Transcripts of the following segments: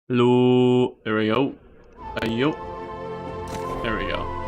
Hello, there we go. Yo, there we go.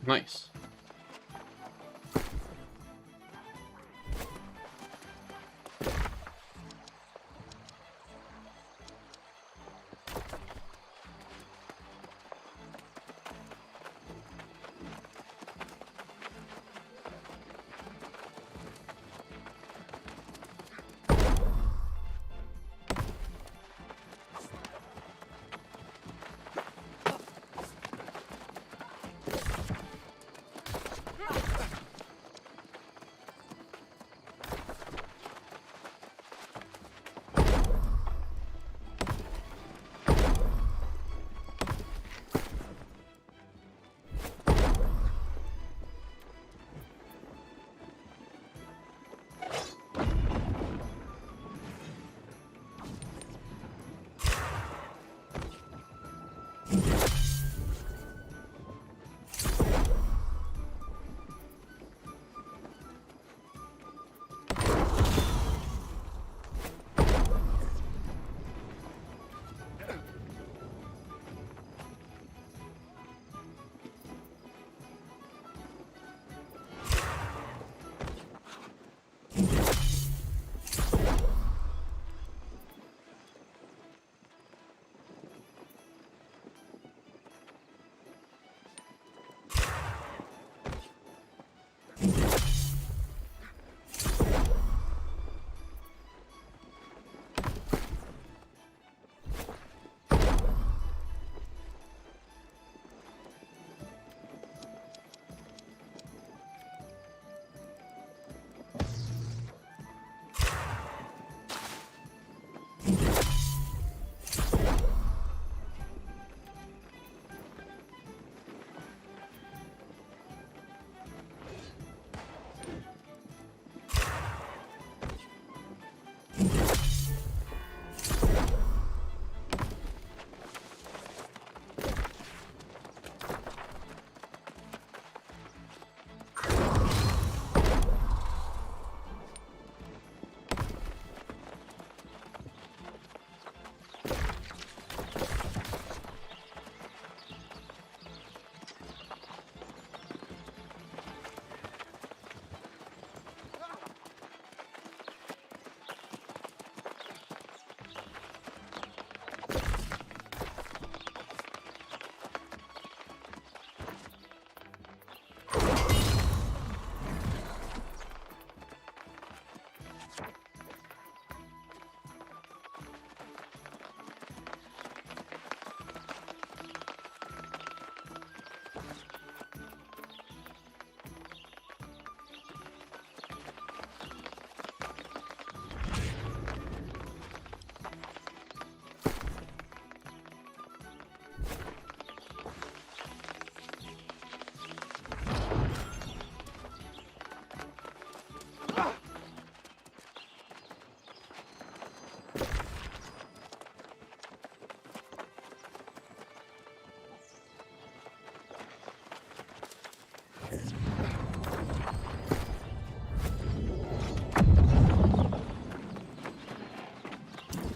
Nice.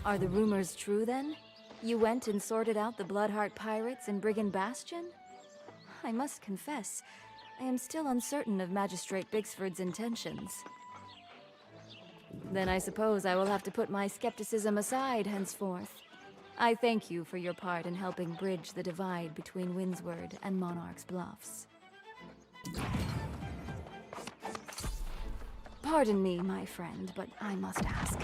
Are the rumors true then? You went and sorted out the Bloodheart pirates in Brigand Bastion? I must confess, I am still uncertain of Magistrate Bixford's intentions. Then I suppose I will have to put my skepticism aside henceforth. I thank you for your part in helping bridge the divide between Windsward and Monarch's Bluffs. Pardon me, my friend, but I must ask.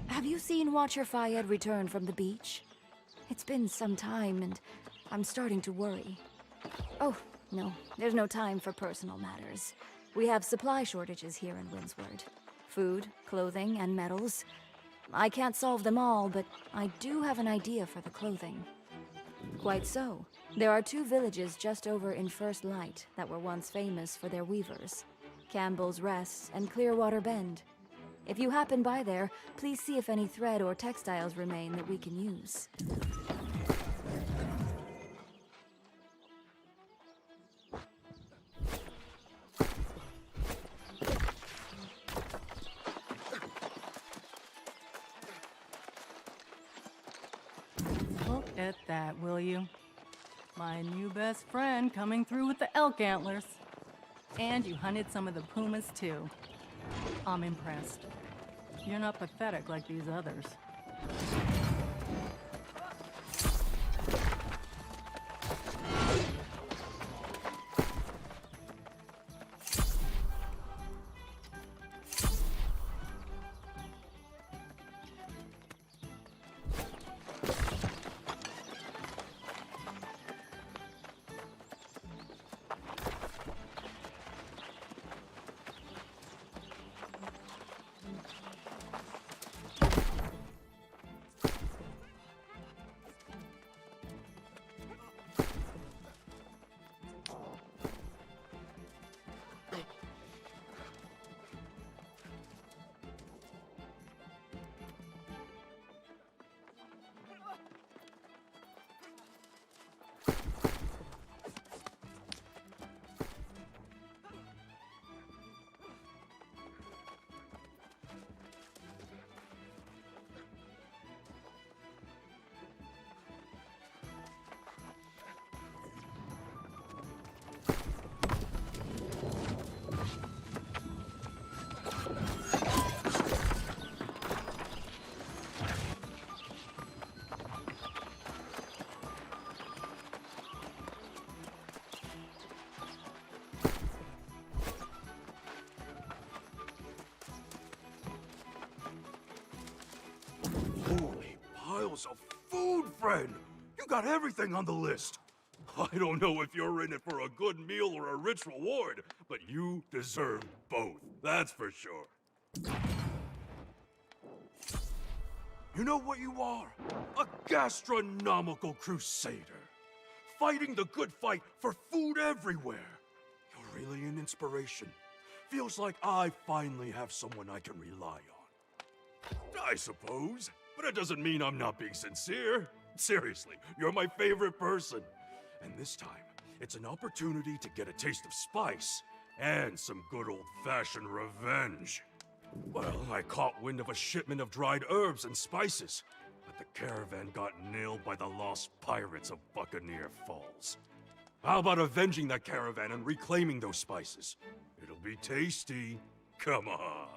Have you seen Watcher Fayed return from the beach? It's been some time, and I'm starting to worry. Oh, no, there's no time for personal matters. We have supply shortages here in Windsward. Food, clothing, and metals. I can't solve them all, but I do have an idea for the clothing. Quite so. There are two villages just over in First Light that were once famous for their weavers. Campbell's Rest and Clearwater Bend. If you happen by there, please see if any thread or textiles remain that we can use. Look at that, will you? My new best friend coming through with the elk antlers. And you hunted some of the pumas, too. I'm impressed. You're not pathetic like these others. Holy piles of food, friend! You got everything on the list. I don't know if you're in it for a good meal or a rich reward, but you deserve both, that's for sure. You know what you are? A gastronomical crusader. Fighting the good fight for food everywhere. You're really an inspiration. Feels like I finally have someone I can rely on. I suppose, but it doesn't mean I'm not being sincere. Seriously, you're my favorite person. And this time, it's an opportunity to get a taste of spice and some good old-fashioned revenge. Well, I caught wind of a shipment of dried herbs and spices, but the caravan got nailed by the lost pirates of Buccaneer Falls. How about avenging that caravan and reclaiming those spices? It'll be tasty. Come on.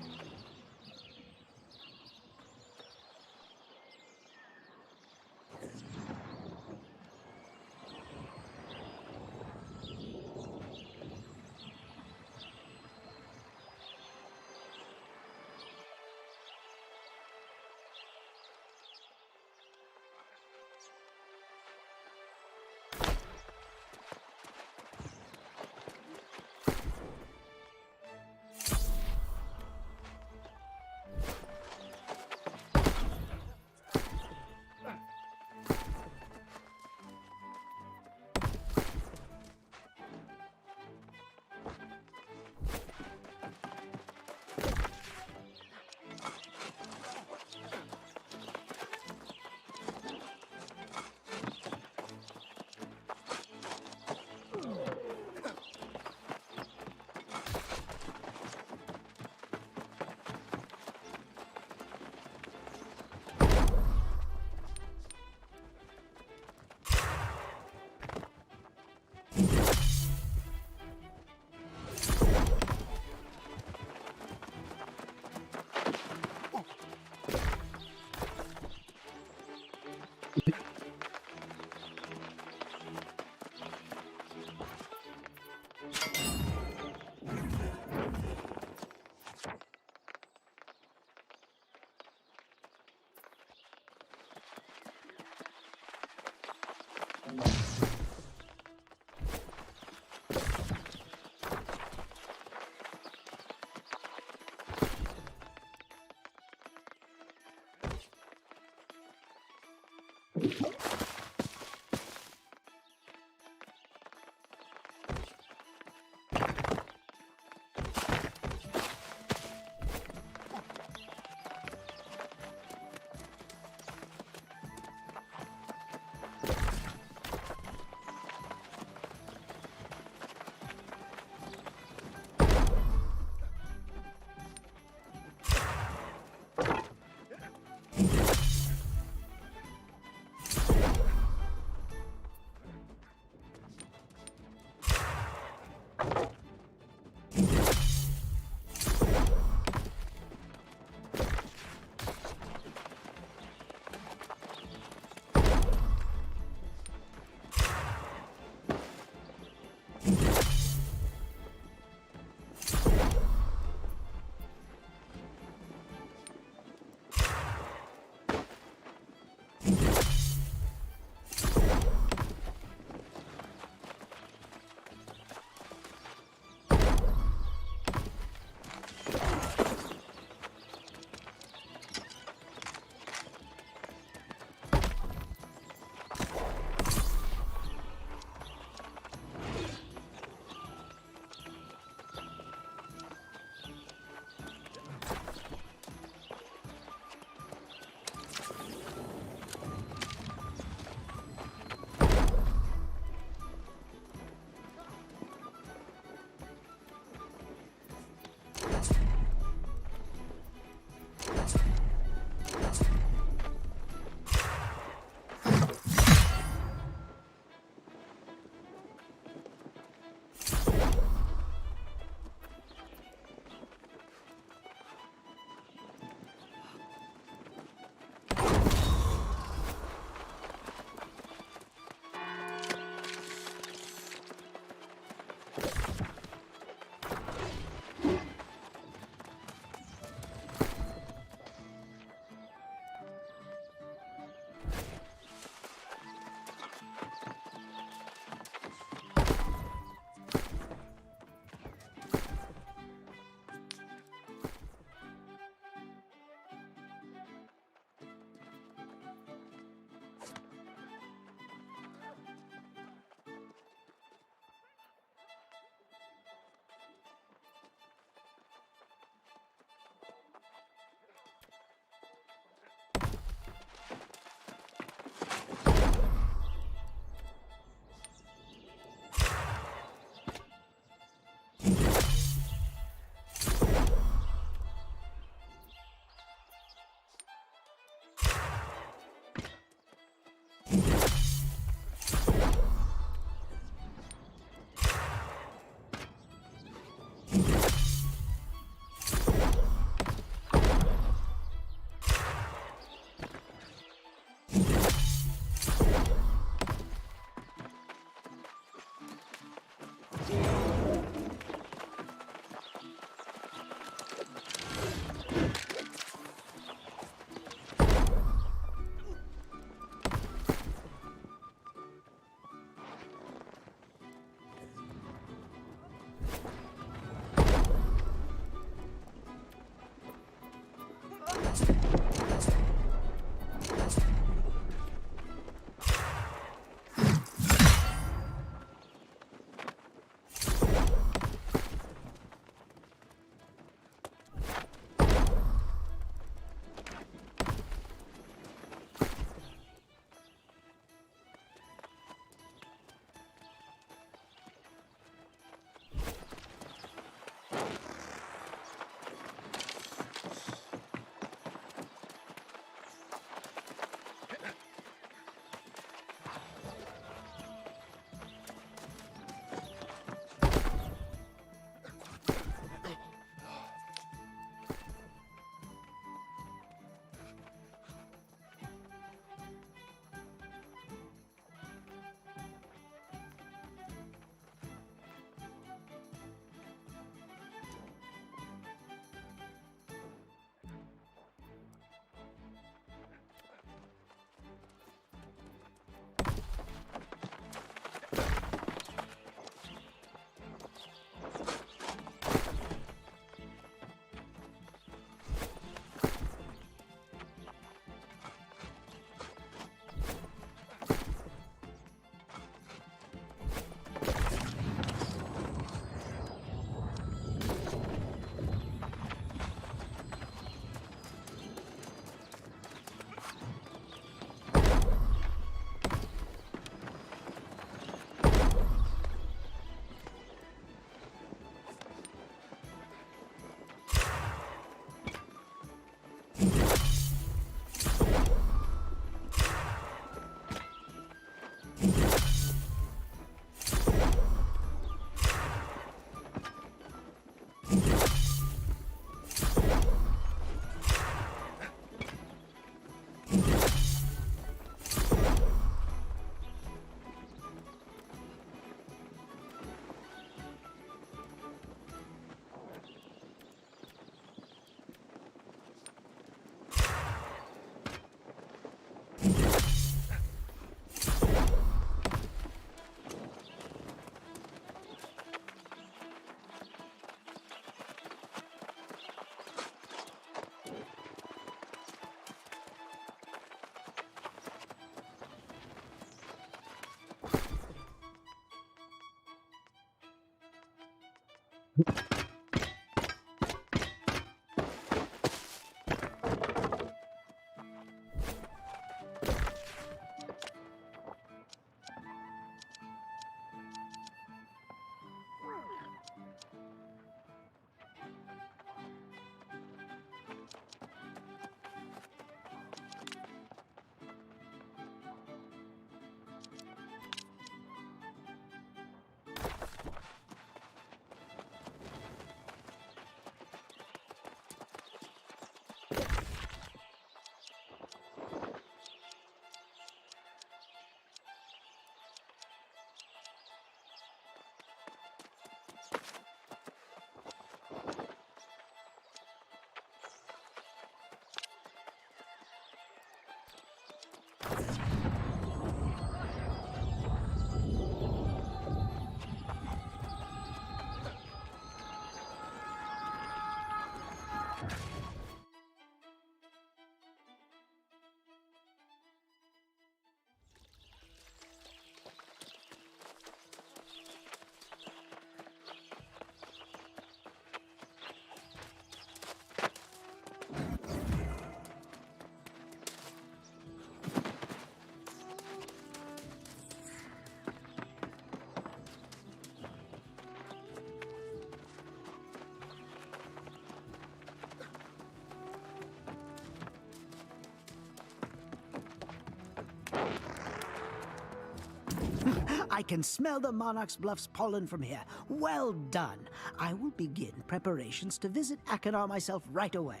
I can smell the Monarch's Bluff's pollen from here. Well done. I will begin preparations to visit Achenar myself right away.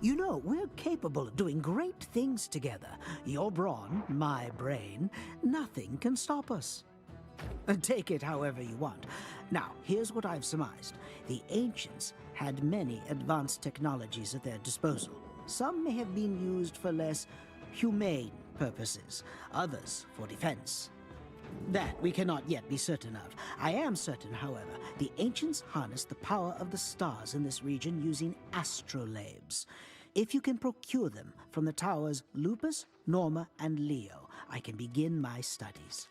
You know, we're capable of doing great things together. Your brawn, my brain, nothing can stop us. Take it however you want. Now, here's what I've surmised. The ancients had many advanced technologies at their disposal. Some may have been used for less humane purposes, others for defense. That we cannot yet be certain of. I am certain, however, the ancients harnessed the power of the stars in this region using astrolabes. If you can procure them from the towers Lupus, Norma, and Leo, I can begin my studies.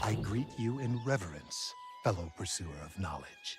I greet you in reverence, fellow pursuer of knowledge.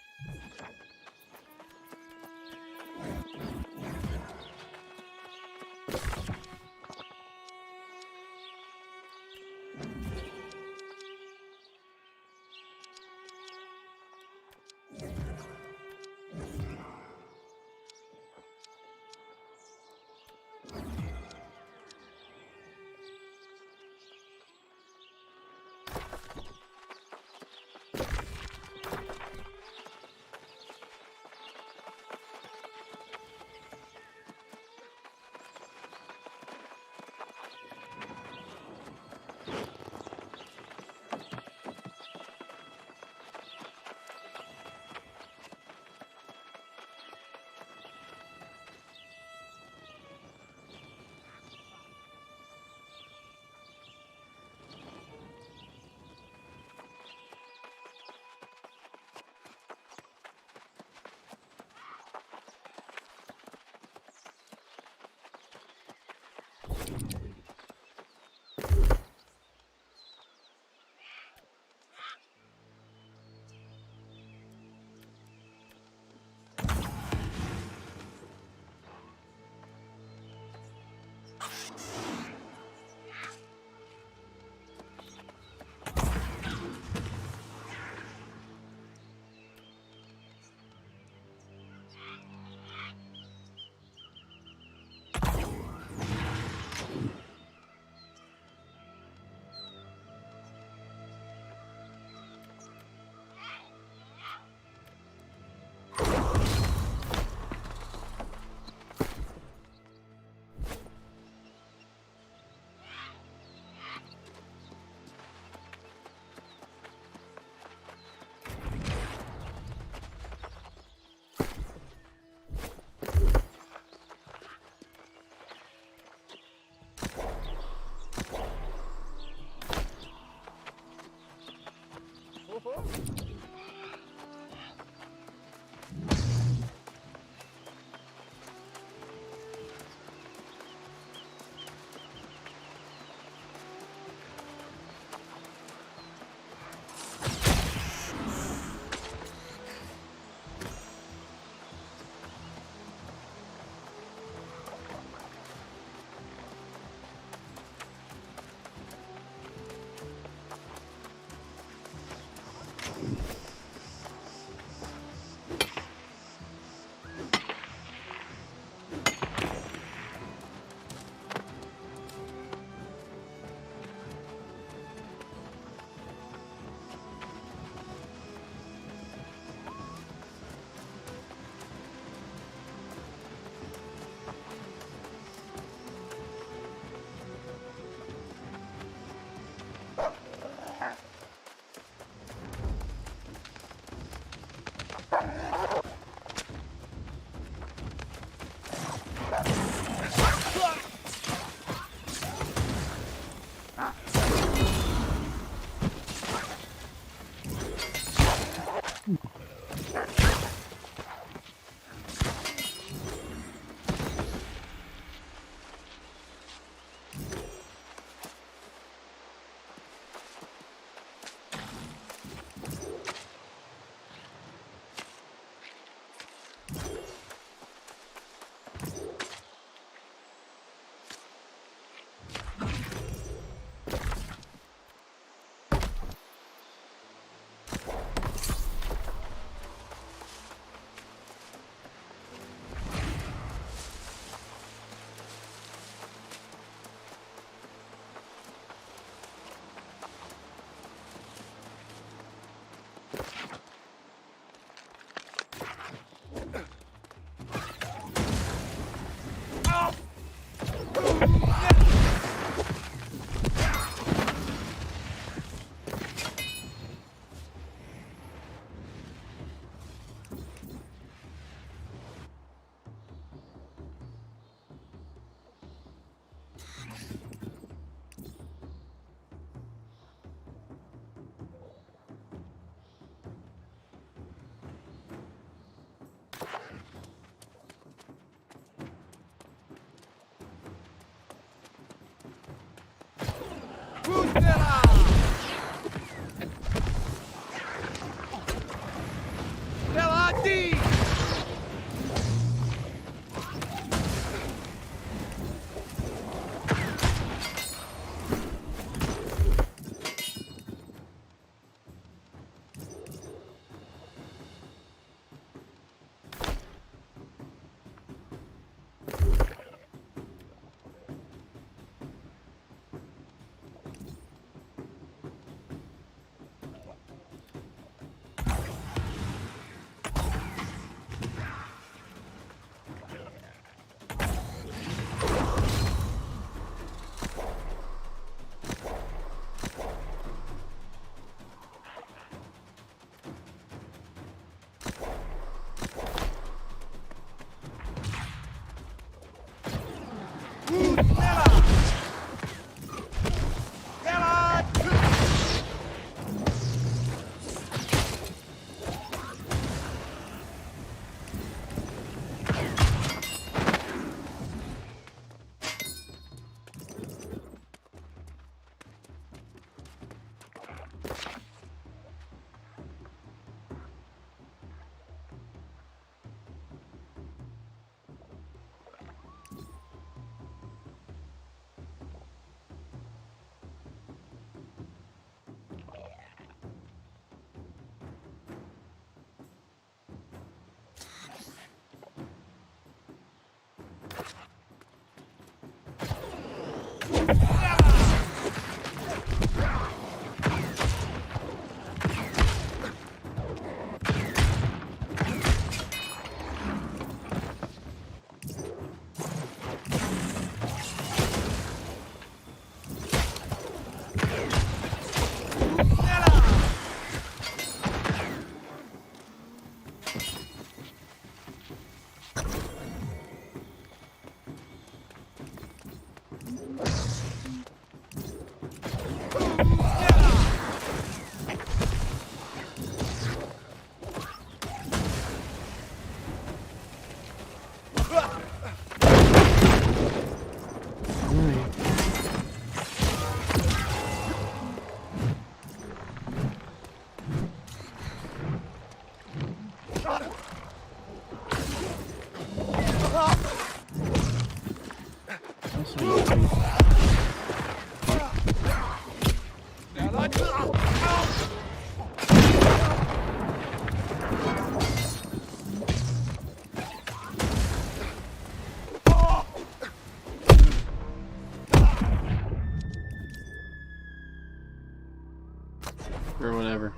Or whatever.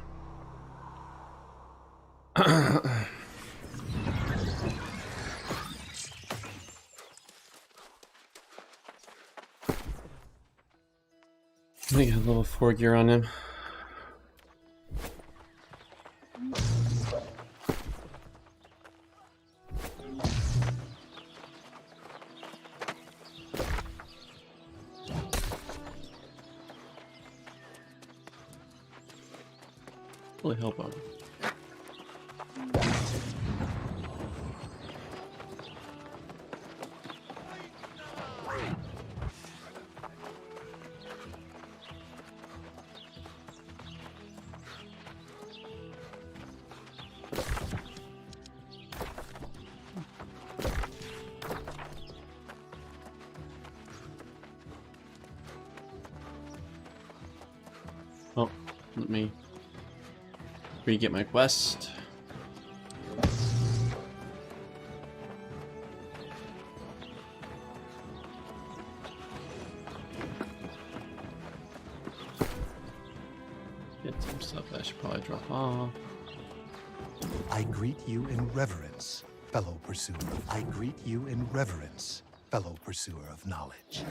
I got a level 4 gear on him. Really help him. Oh, let me re-get my quest. Get some stuff that I should probably drop off. I greet you in reverence, fellow pursuer. I greet you in reverence, fellow pursuer of knowledge.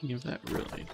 Give that really.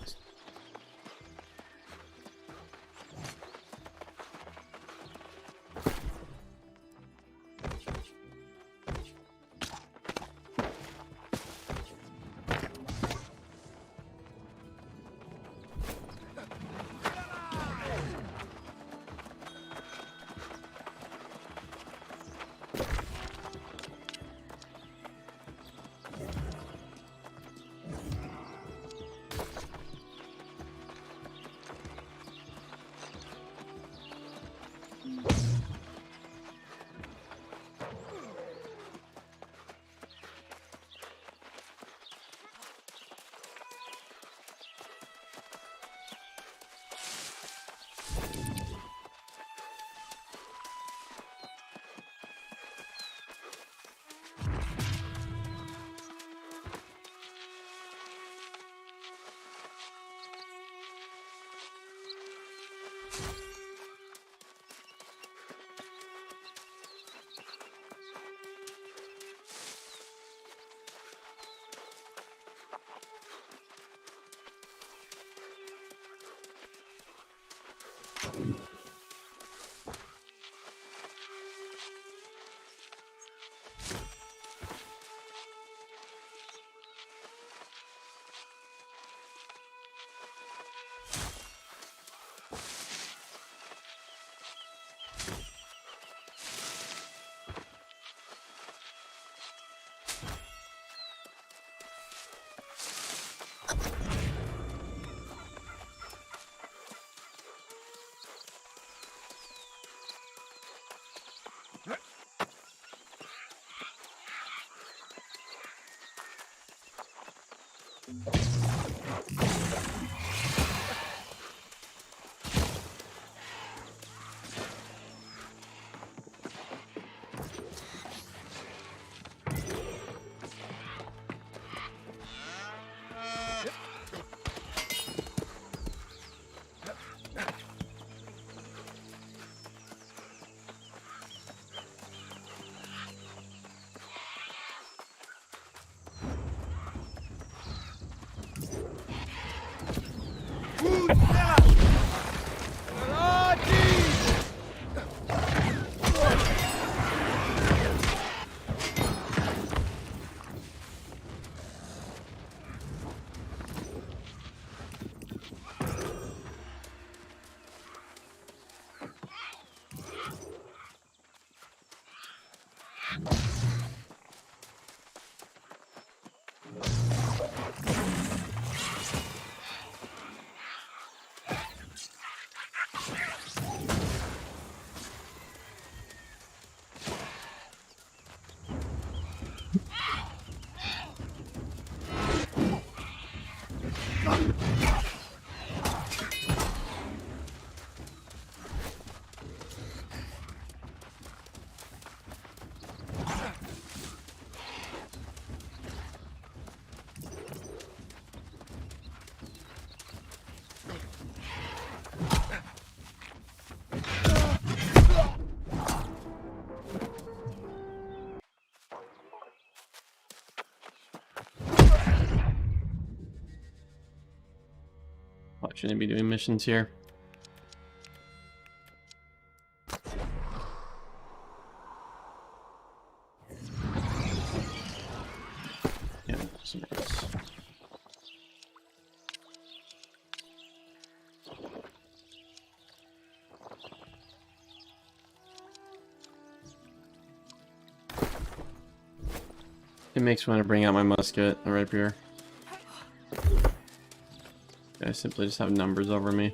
Why shouldn't I be doing missions here? Yeah, some roads. It makes me want to bring out my musket, a rapier. I simply just have numbers over me.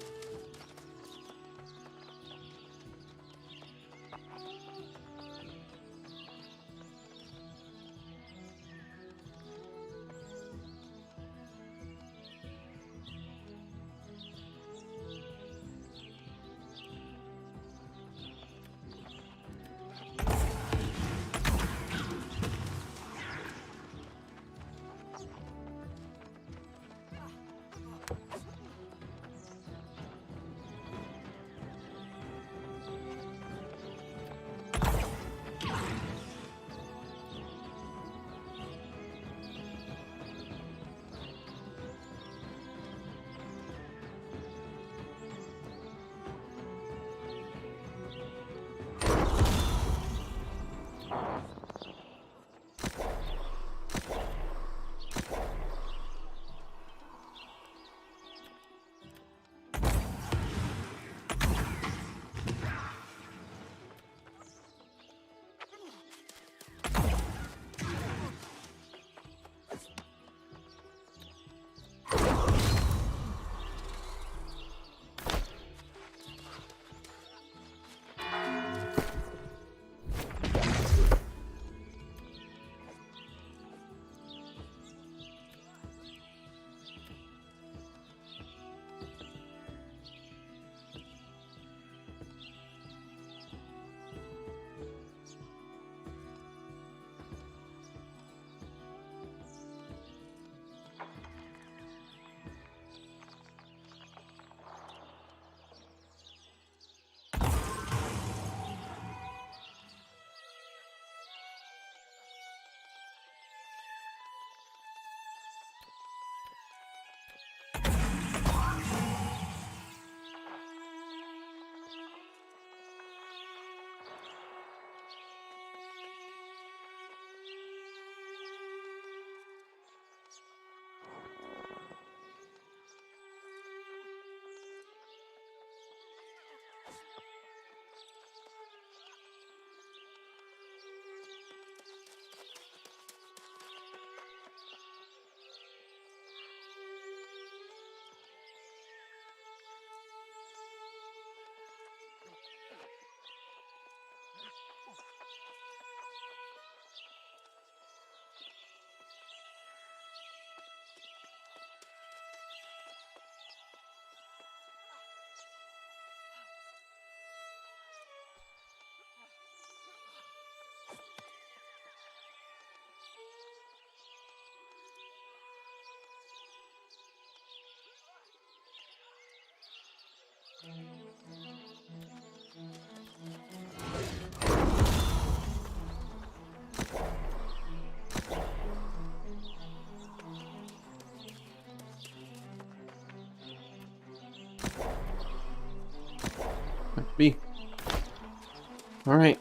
All right.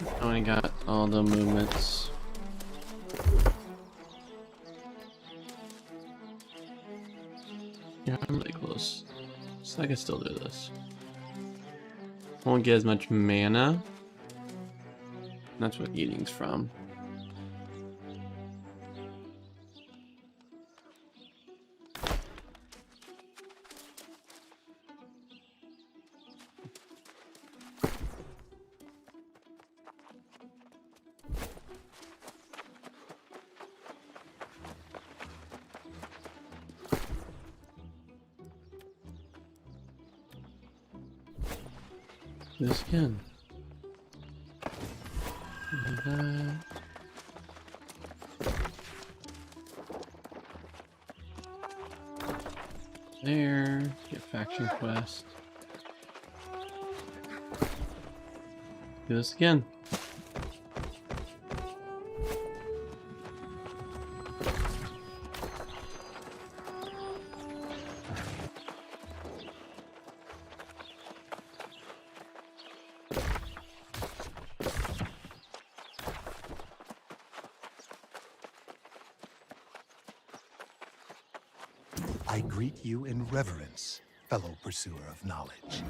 I only got all the movements. Yeah, I'm really close. So I can still do this. Won't get as much mana. That's what eating's from. Do this again. Do that. There. Get faction quest. Do this again. I greet you in reverence, fellow pursuer of knowledge.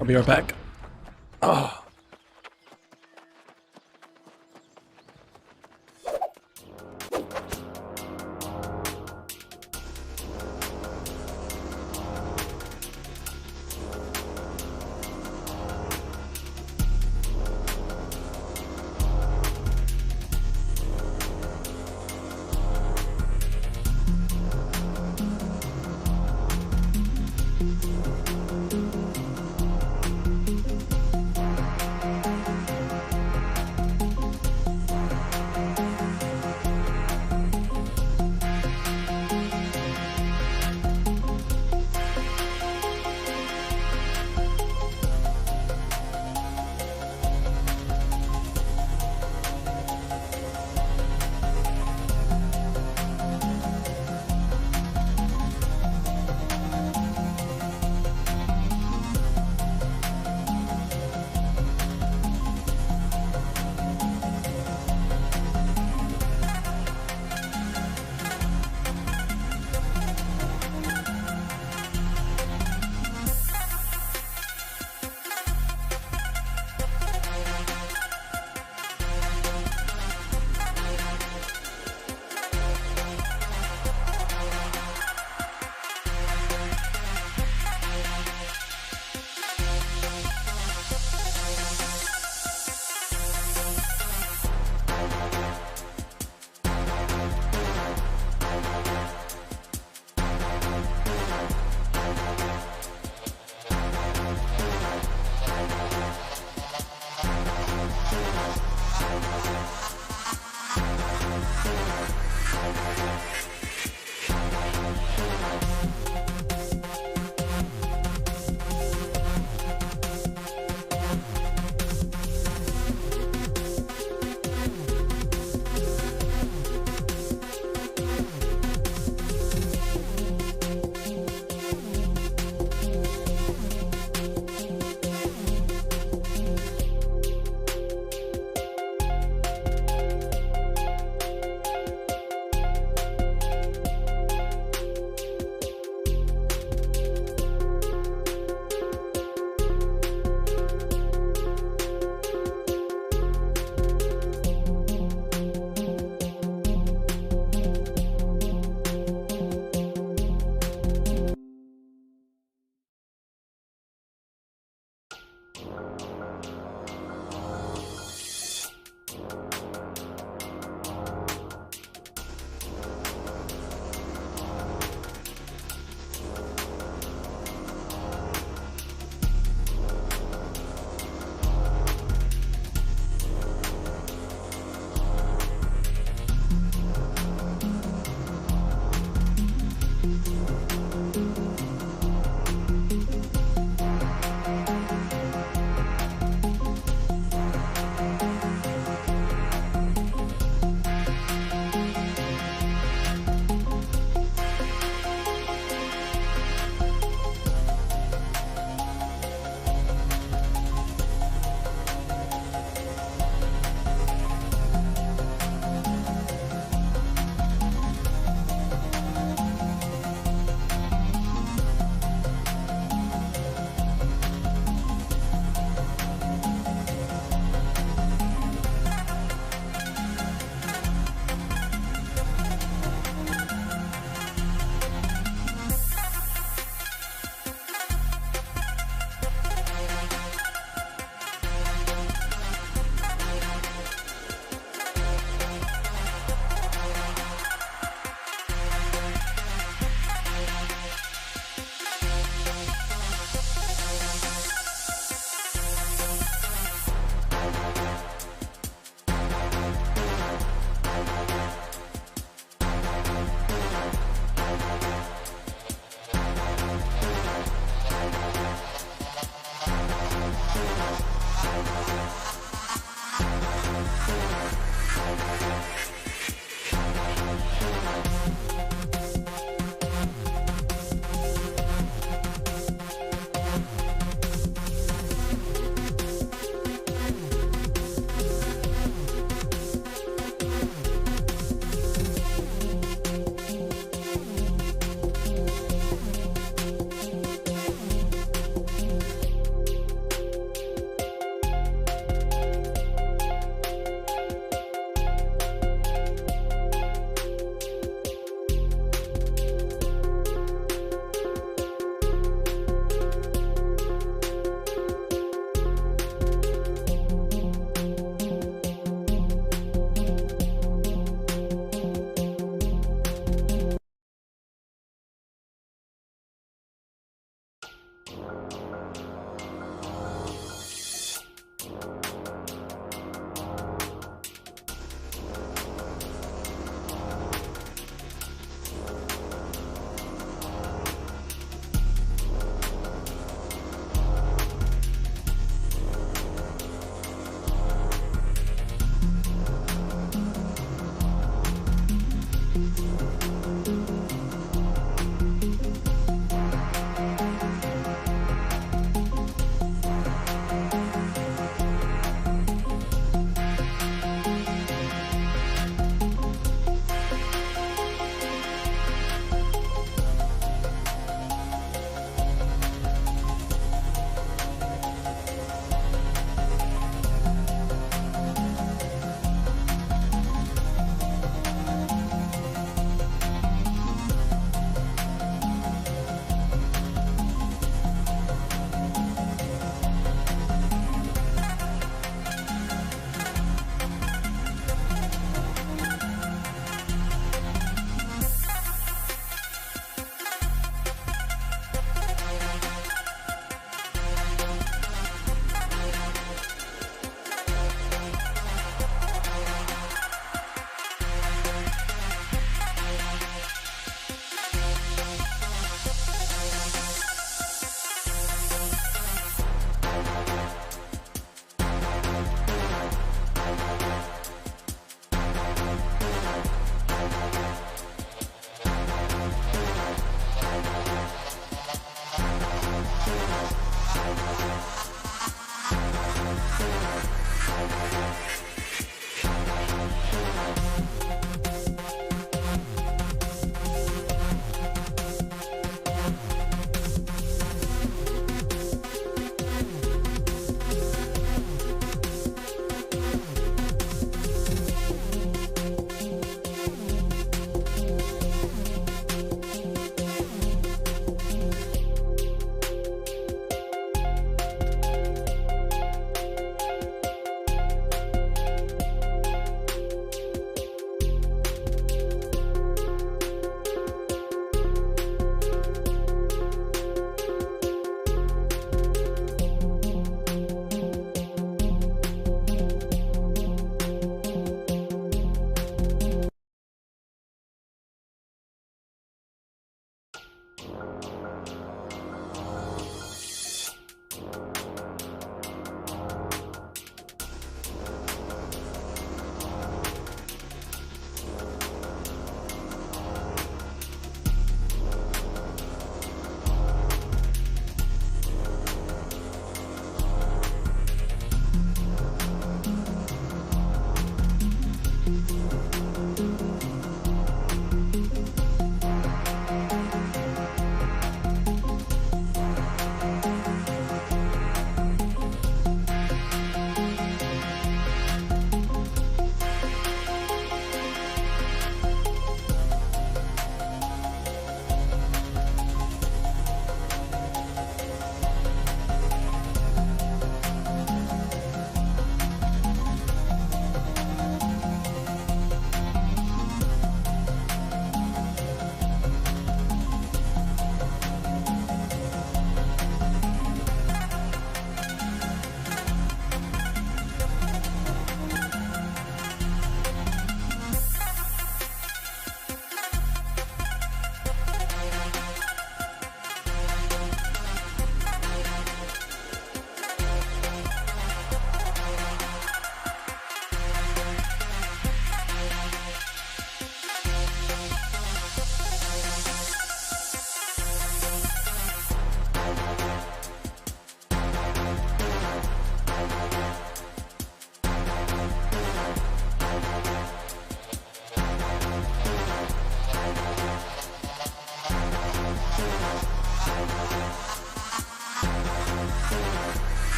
I'll be right back. Oh.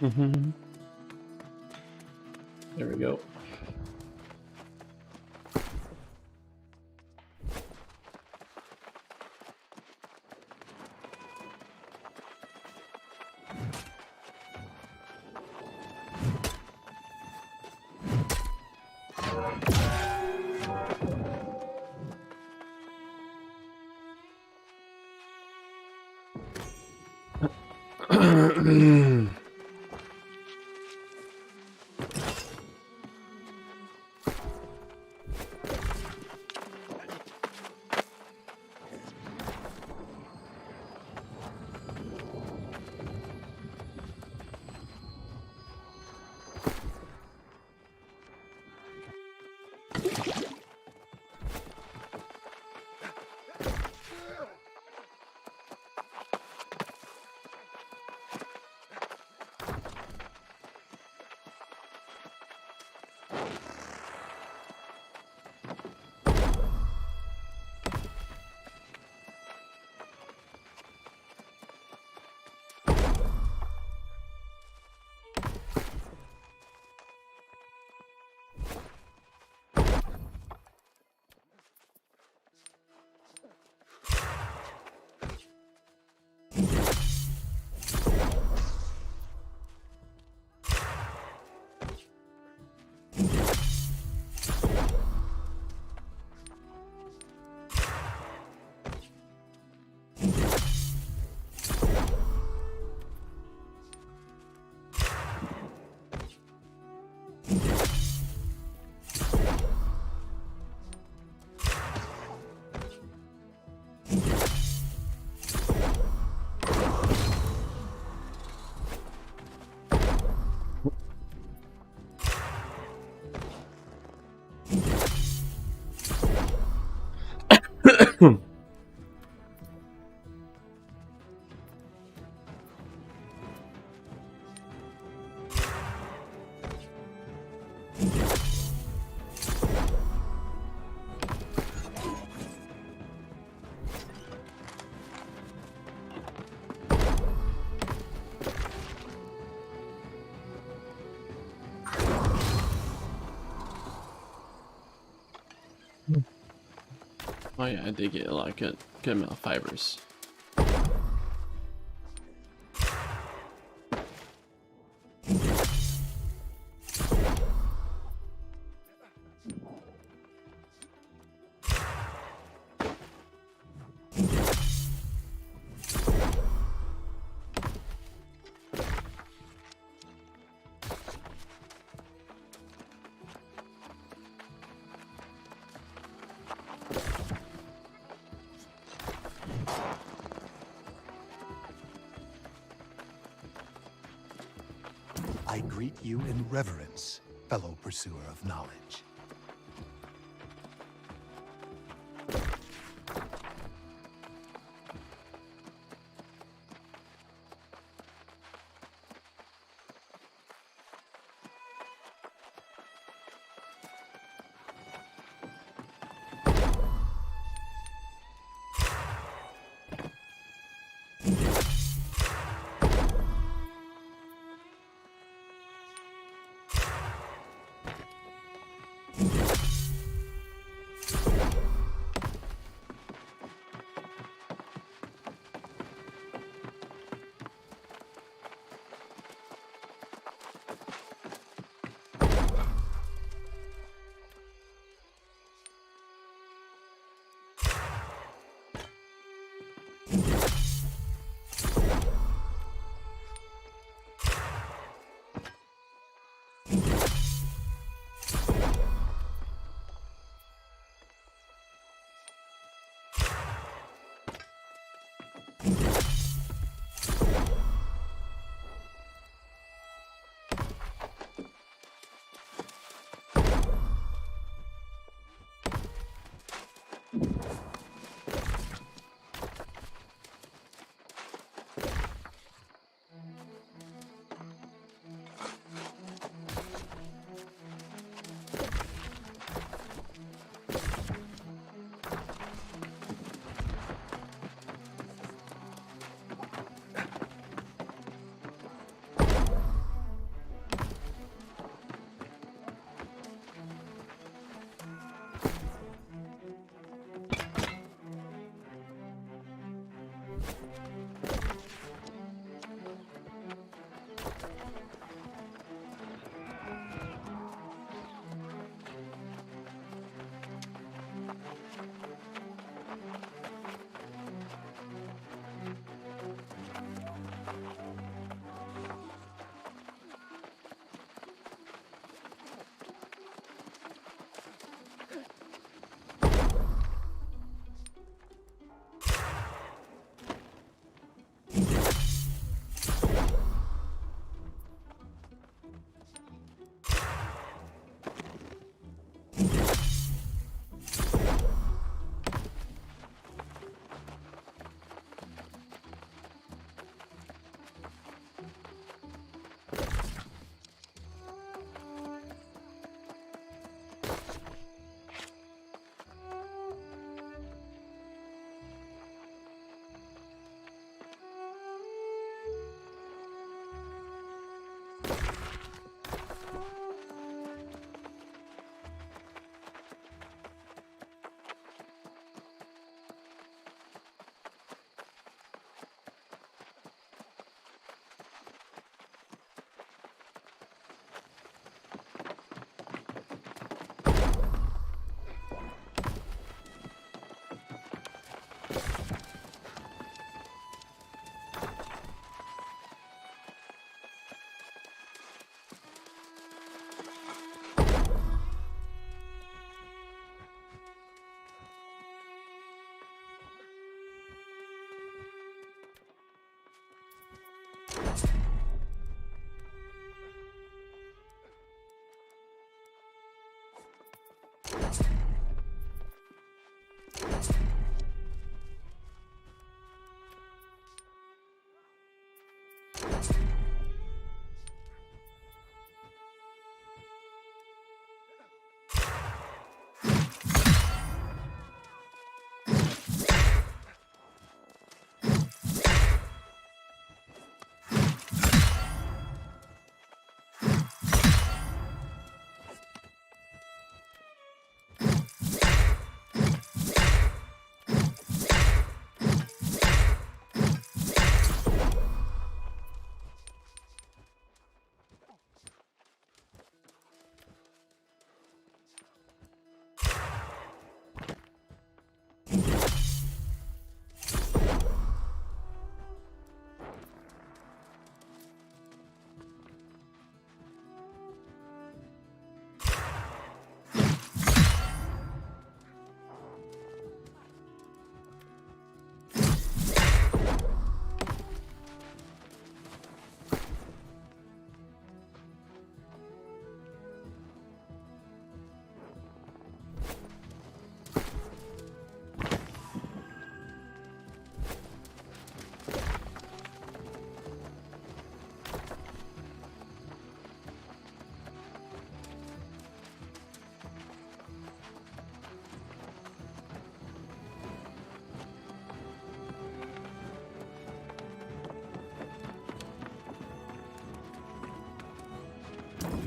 There we go. Oh yeah, I did get a lot of good amount of fibers. I greet you in reverence, fellow pursuer of knowledge.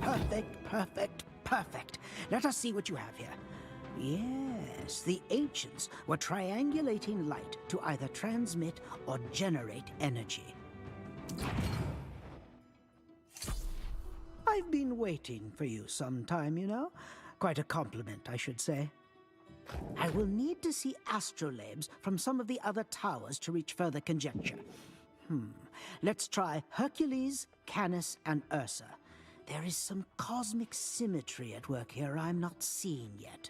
Perfect, perfect, perfect. Let us see what you have here. Yes, the ancients were triangulating light to either transmit or generate energy. I've been waiting for you some time, you know. Quite a compliment, I should say. I will need to see astrolabes from some of the other towers to reach further conjecture. Let's try Hercules, Canis, and Ursa. There is some cosmic symmetry at work here I'm not seeing yet.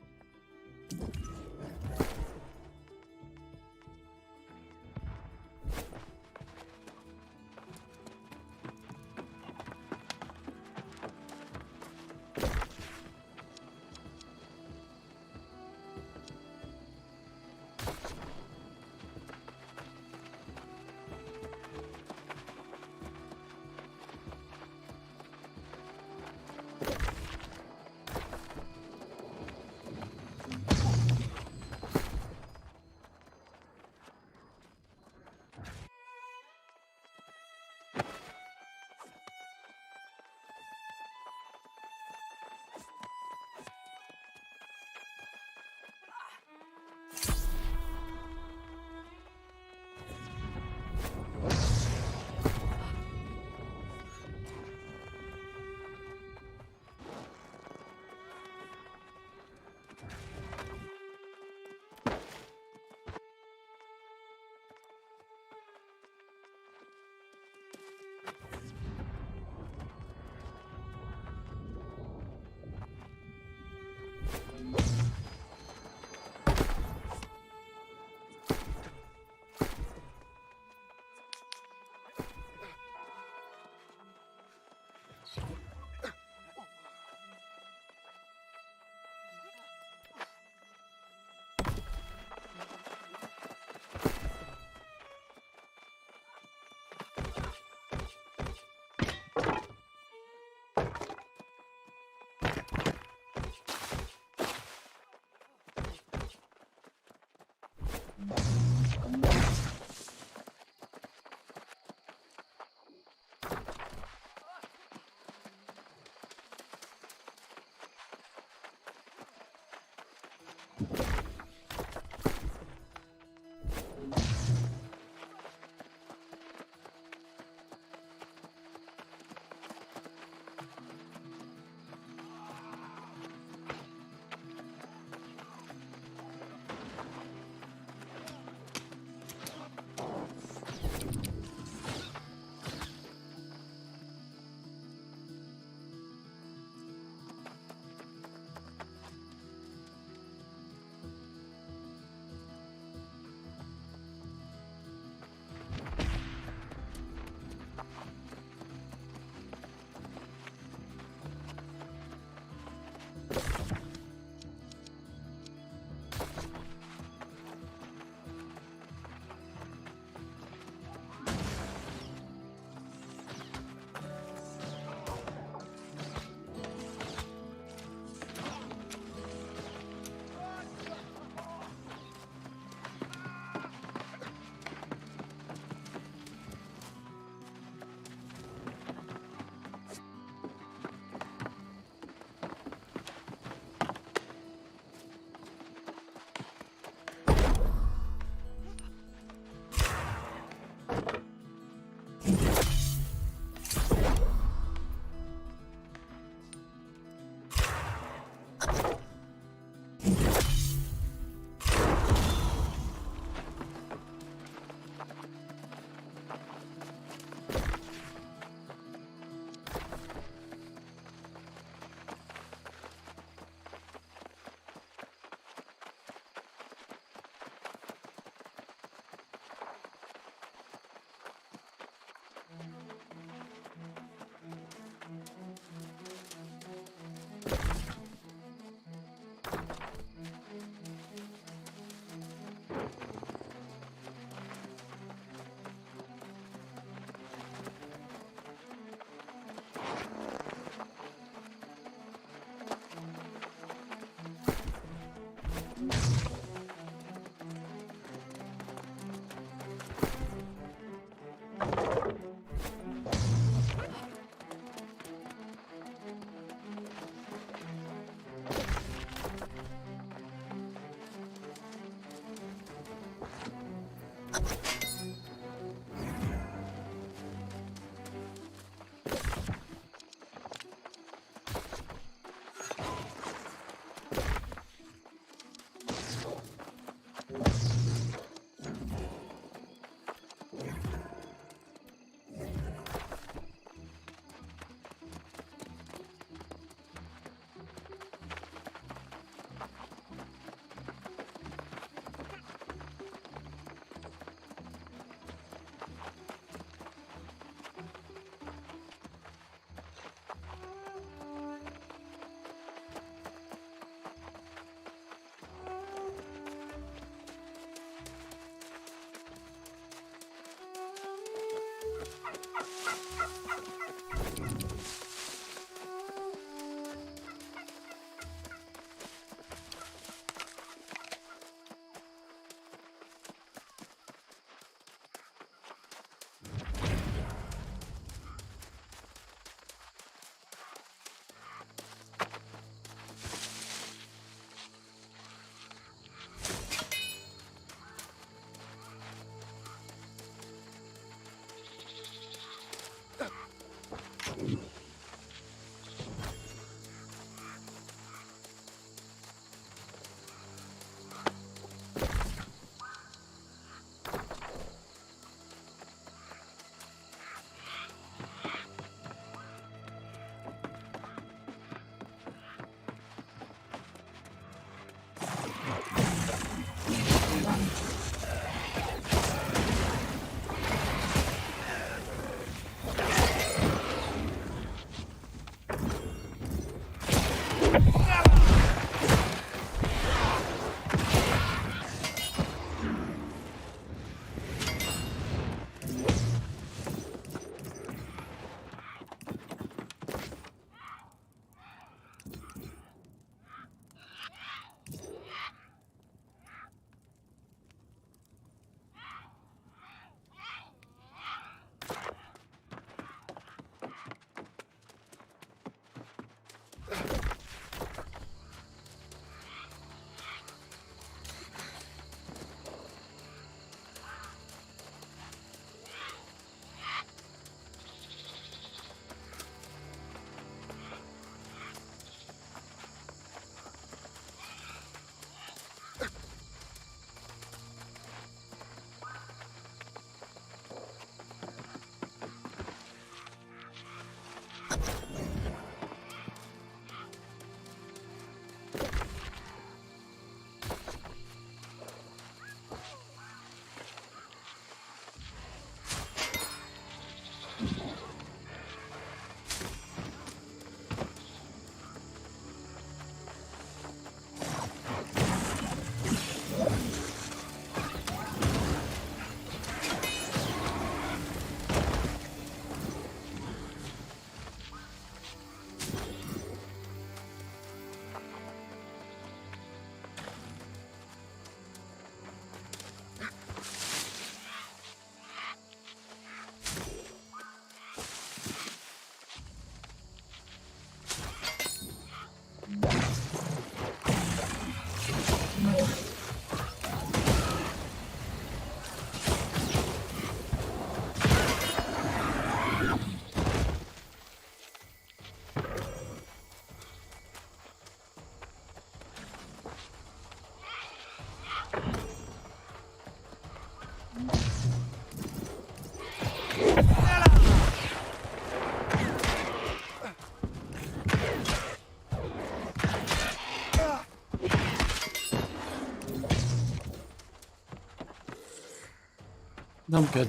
I'm good.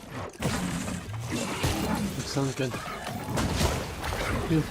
That sounds good. Phew.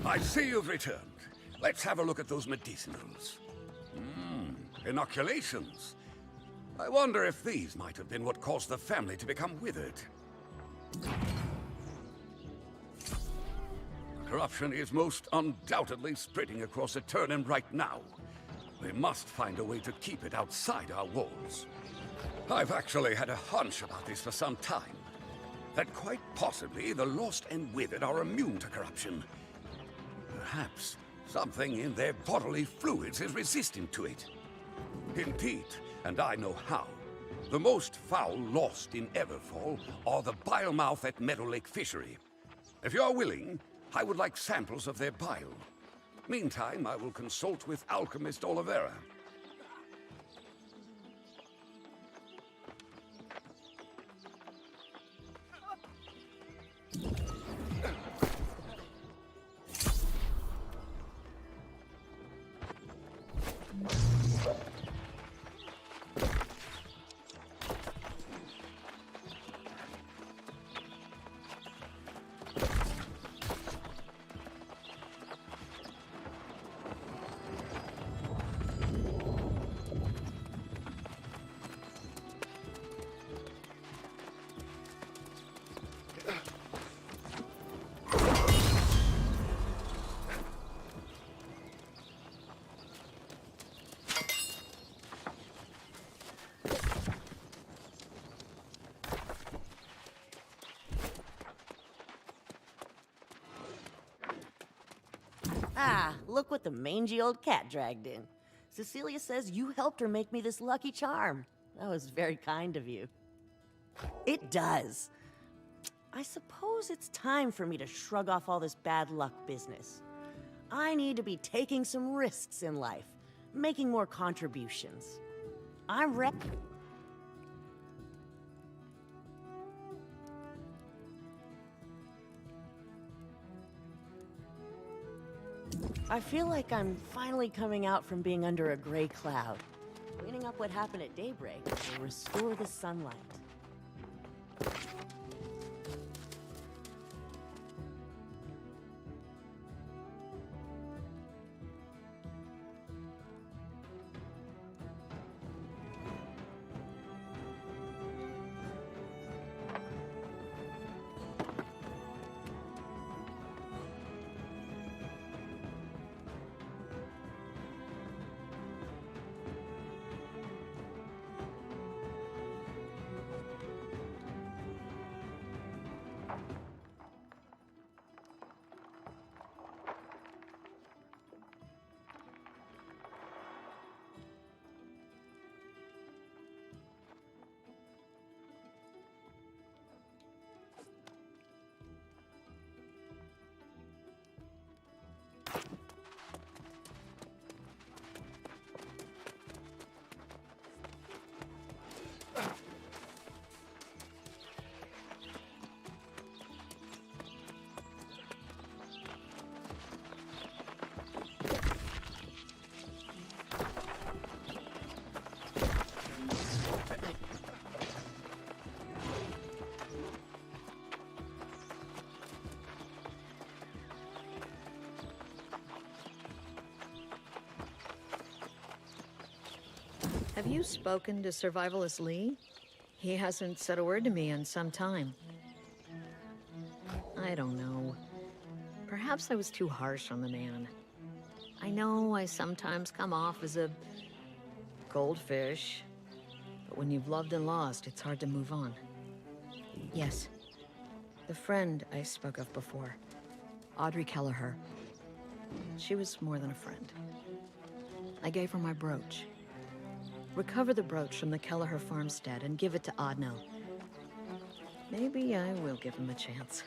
I see you've returned. Let's have a look at those medicinals. Inoculations. I wonder if these might have been what caused the family to become withered. Corruption is most undoubtedly spreading across Eternium right now. We must find a way to keep it outside our walls. I've actually had a hunch about this for some time. That quite possibly the Lost and Withered are immune to corruption. Perhaps something in their bodily fluids is resistant to it. Indeed, and I know how. The most foul lost in Everfall are the Bilemouth at Meadow Lake Fishery. If you're willing, I would like samples of their bile. Meantime, I will consult with alchemist Olivera. Ah, look what the mangy old cat dragged in. Cecilia says you helped her make me this lucky charm. That was very kind of you. It does. I suppose it's time for me to shrug off all this bad luck business. I need to be taking some risks in life, making more contributions. I'm I feel like I'm finally coming out from being under a gray cloud. Cleaning up what happened at daybreak will restore the sunlight. Have you spoken to Survivalist Lee? He hasn't said a word to me in some time. I don't know. Perhaps I was too harsh on the man. I know I sometimes come off as a goldfish, but when you've loved and lost, it's hard to move on. Yes, the friend I spoke of before, Audrey Kelleher. She was more than a friend. I gave her my brooch. Recover the brooch from the Kelleher farmstead and give it to Adno. Maybe I will give him a chance.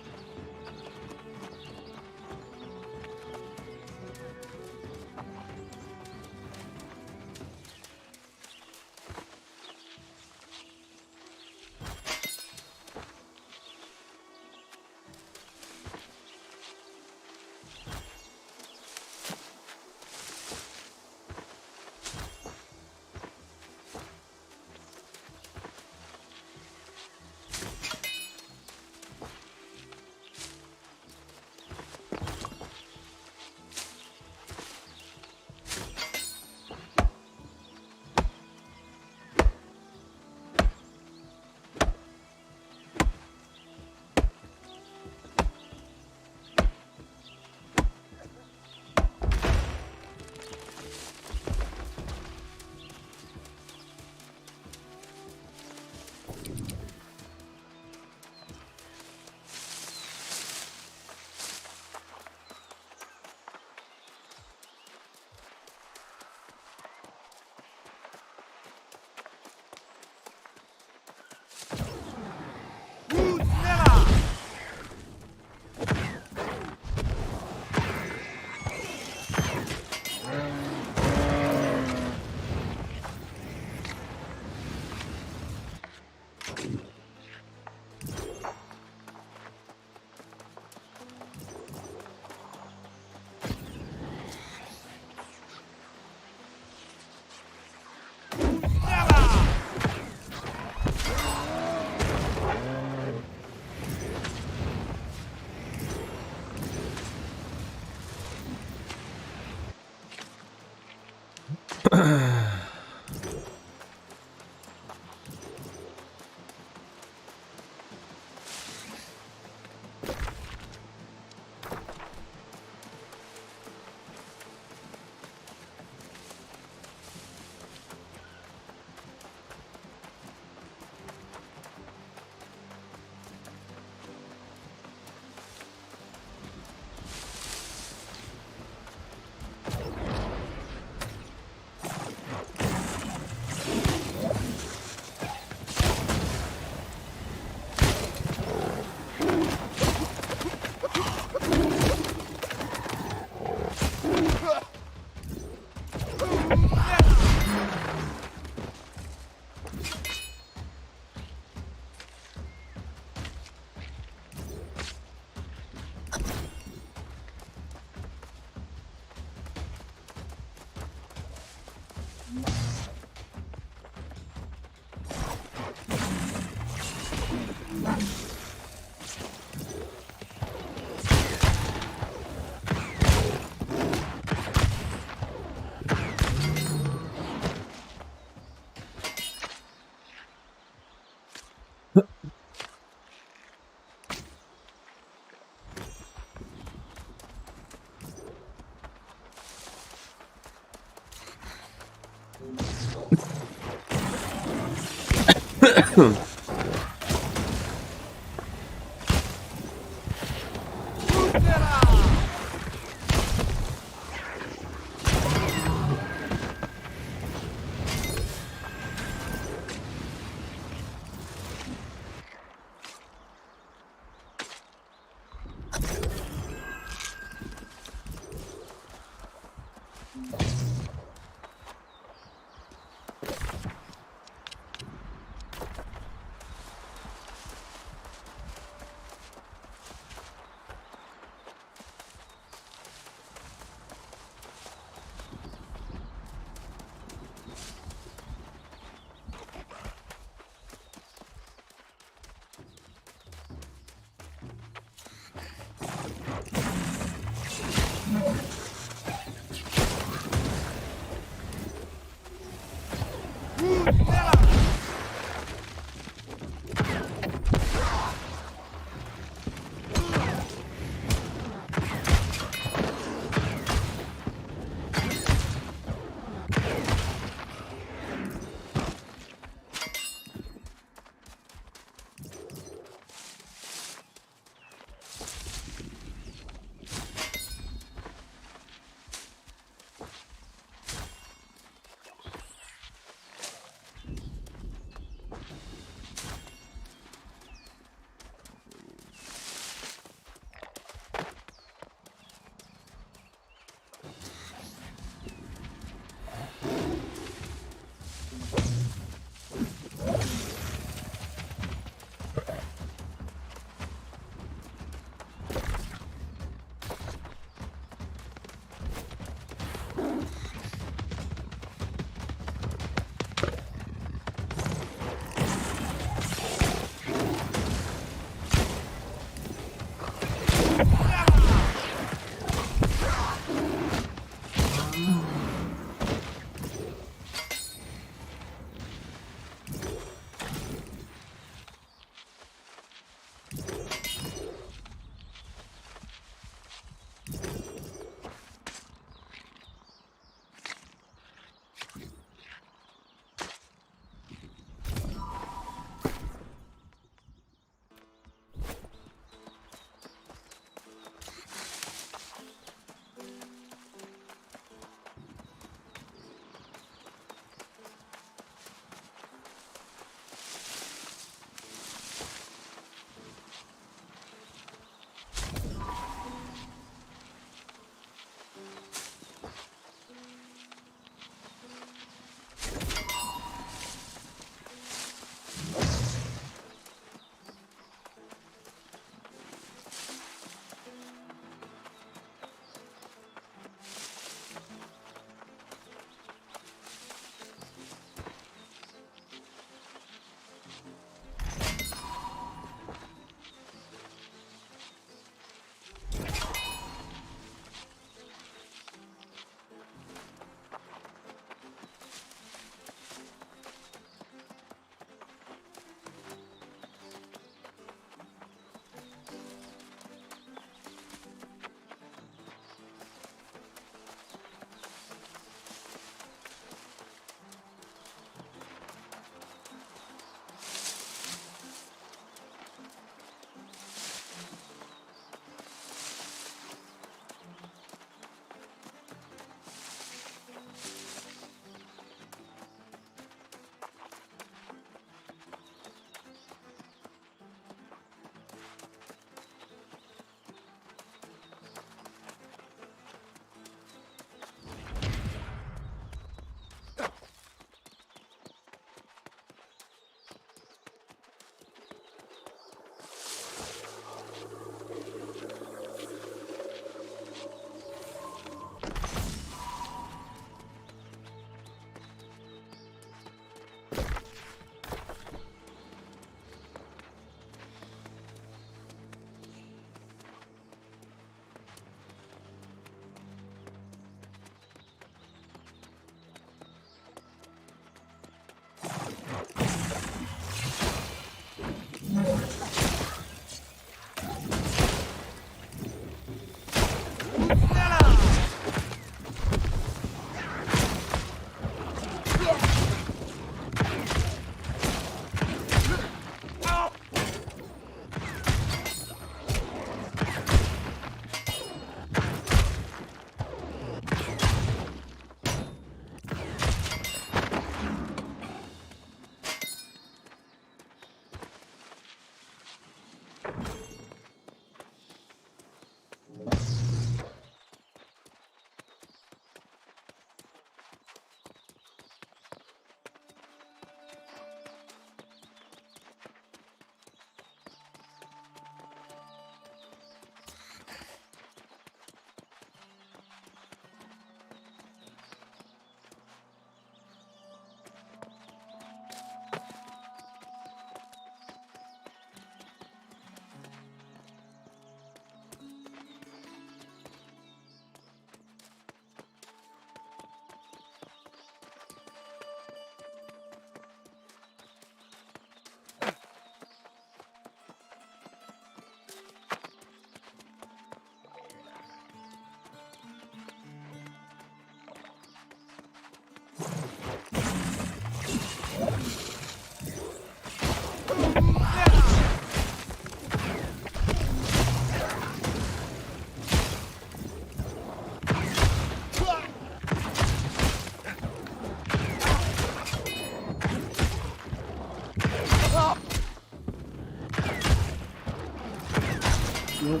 Well,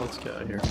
let's get out of here.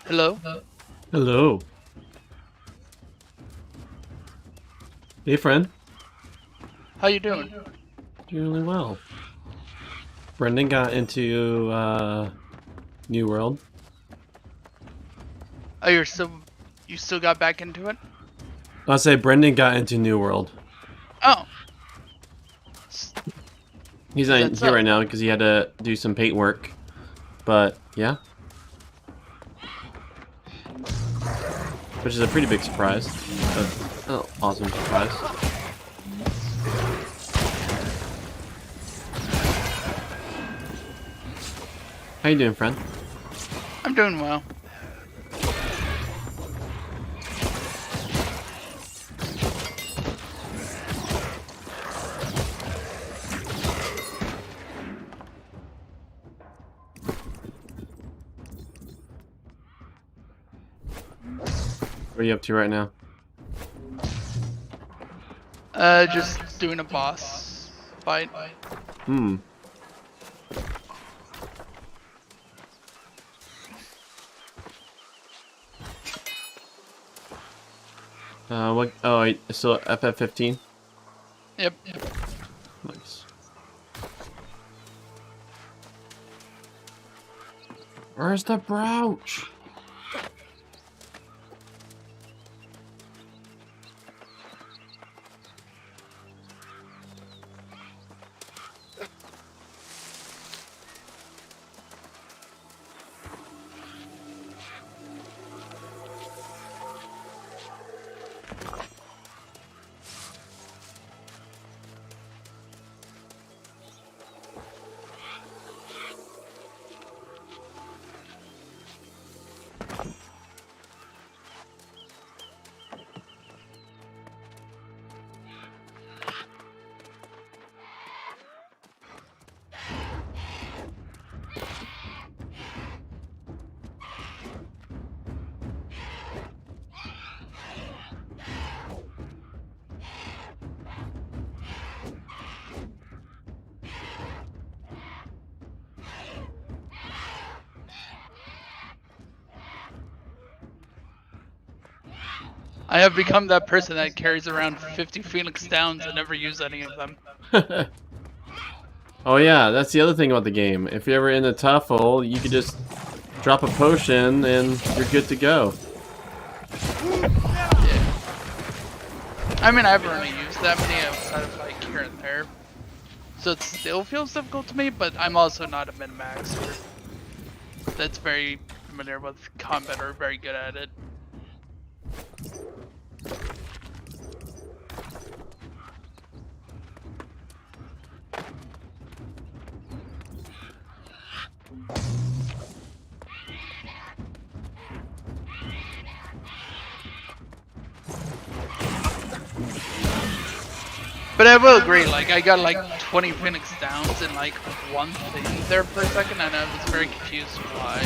Hello? Hello. Hey, friend. How you doing? Doing really well. Brendan got into New World. Oh, you still got back into it? I'll say Brendan got into New World. Oh. He's not here right now because he had to do some paint work. But yeah. Which is a pretty big surprise. Oh, awesome surprise. How you doing, friend? I'm doing well. What are you up to right now? Just doing a boss fight. Hmm. What? Oh, so FF15? Yep. Nice. Where's the brooch? I have become that person that carries around 50 Phoenix Downs and never use any of them. Oh yeah, that's the other thing about the game. If you're ever in a tough hole, you could just drop a potion and you're good to go. Yeah. I mean, I haven't really used that many outside of like here and there. So it still feels difficult to me, but I'm also not a min-maxer that's very familiar with combat or very good at it. But I will agree, like, I got like 20 Phoenix Downs in like one thing there for a second, and I was very confused why.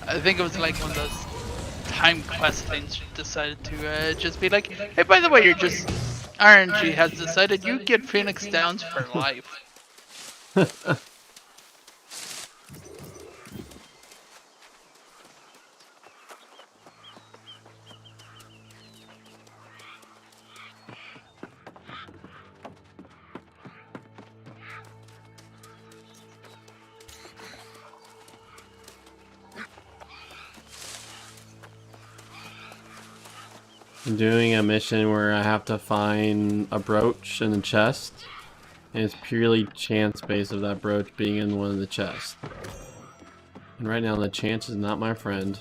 I think it was like one of those time quest things decided to just be like, hey, by the way, you're just, RNG has decided you get Phoenix Downs for life. I'm doing a mission where I have to find a brooch in the chest, and it's purely chance based of that brooch being in one of the chests. And right now the chance is not my friend.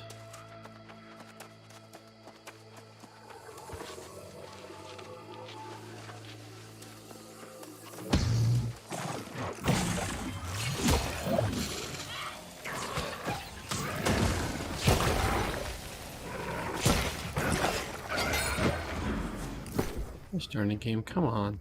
Starting a game, come on.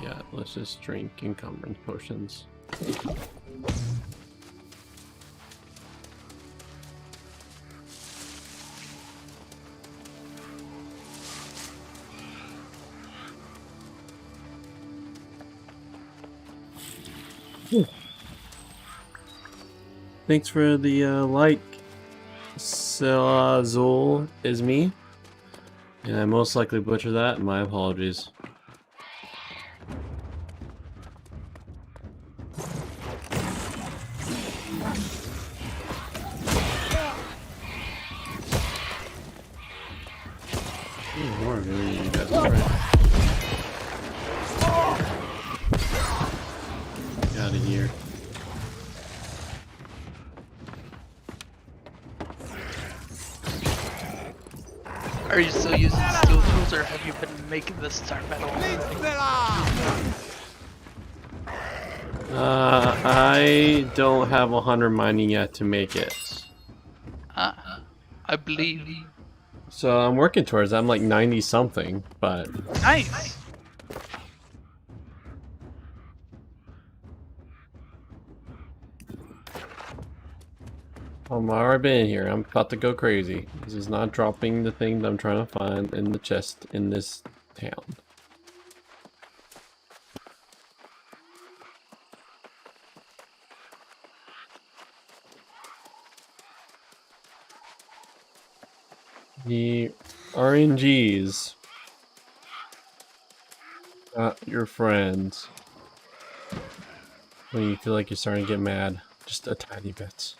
Yeah, let's just drink encumbrance potions. Thanks for the like. Selazul is me. And I most likely butcher that. My apologies. Out of here. Are you still using steel tools, or have you been making this dark metal? I don't have 100 mining yet to make it. I believe. So I'm working towards it. I'm like 90 something, but Nice. I'm already been here. I'm about to go crazy. This is not dropping the thing that I'm trying to find in the chest in this town. The RNGs, not your friends. When you feel like you're starting to get mad, just a tiny bit.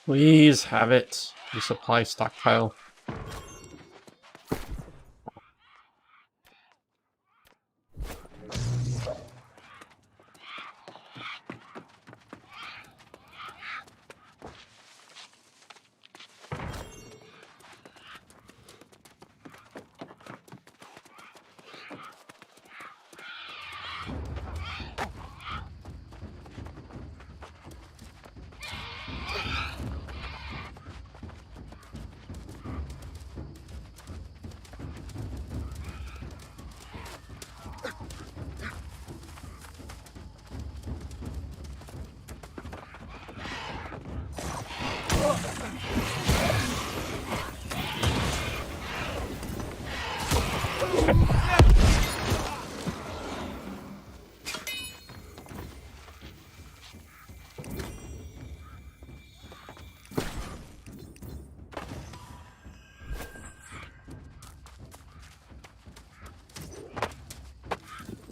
Please have it. The supply stockpile.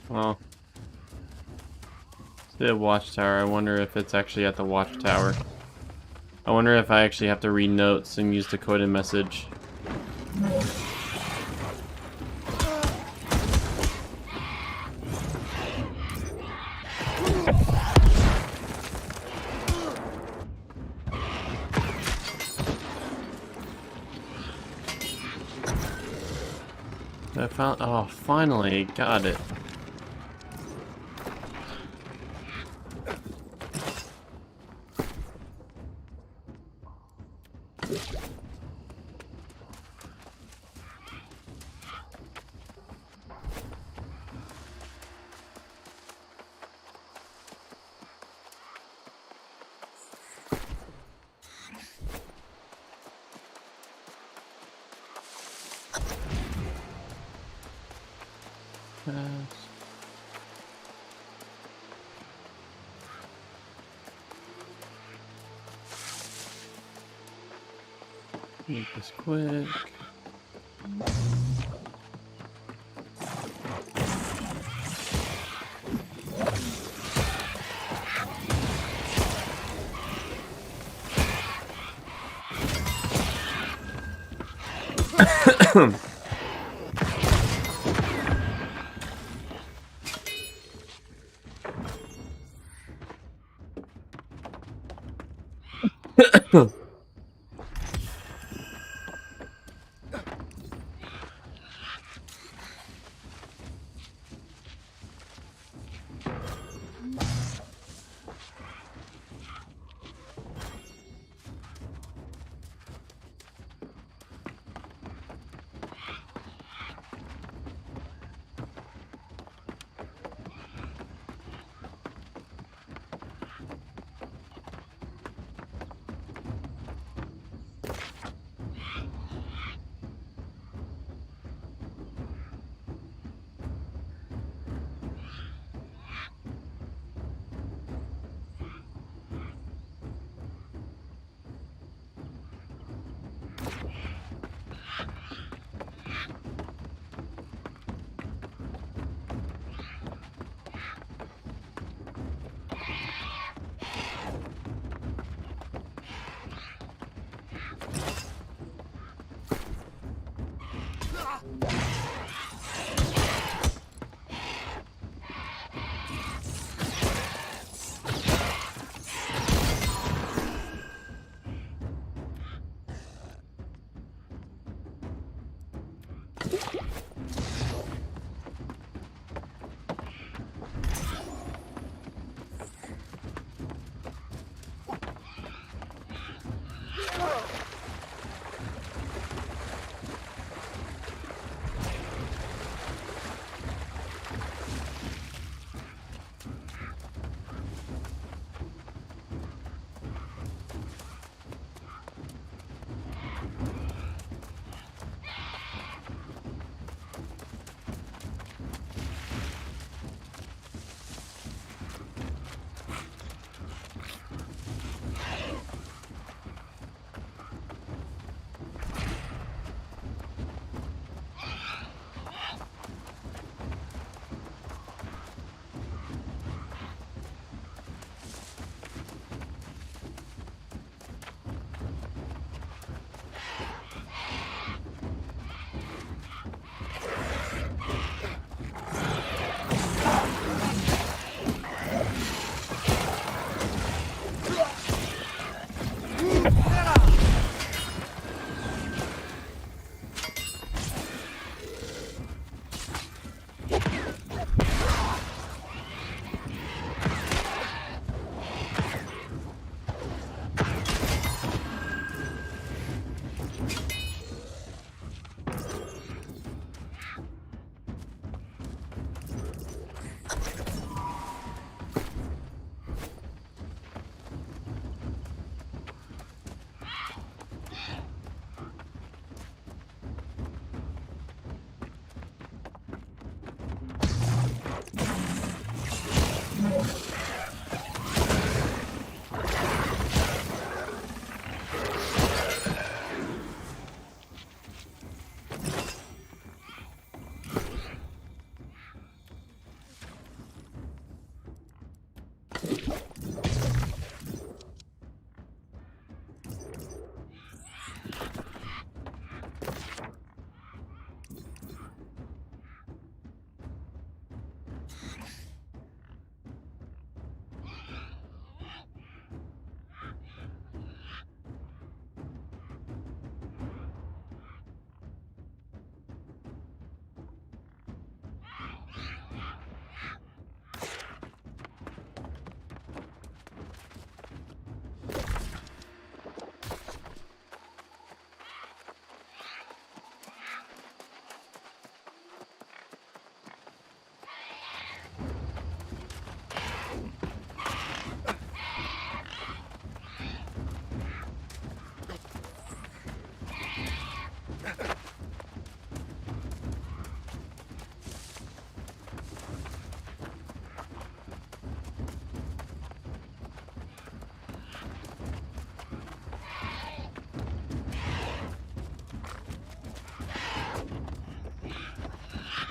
Well, the watchtower. I wonder if it's actually at the watchtower. I wonder if I actually have to read notes and use the coded message. I found. Oh, finally got it. Make this quick.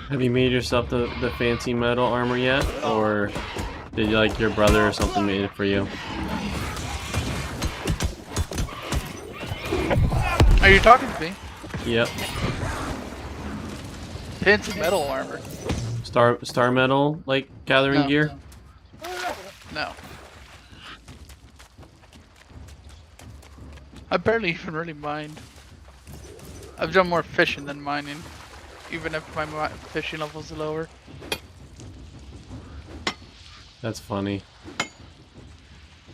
Have you made yourself the fancy metal armor yet? Or did you, like, your brother or something made it for you? Are you talking to me? Yep. Fancy metal armor. Star metal, like, gathering No. gear? No. I barely even really mind. I've done more fishing than mining, even if my fishing level's lower. That's funny.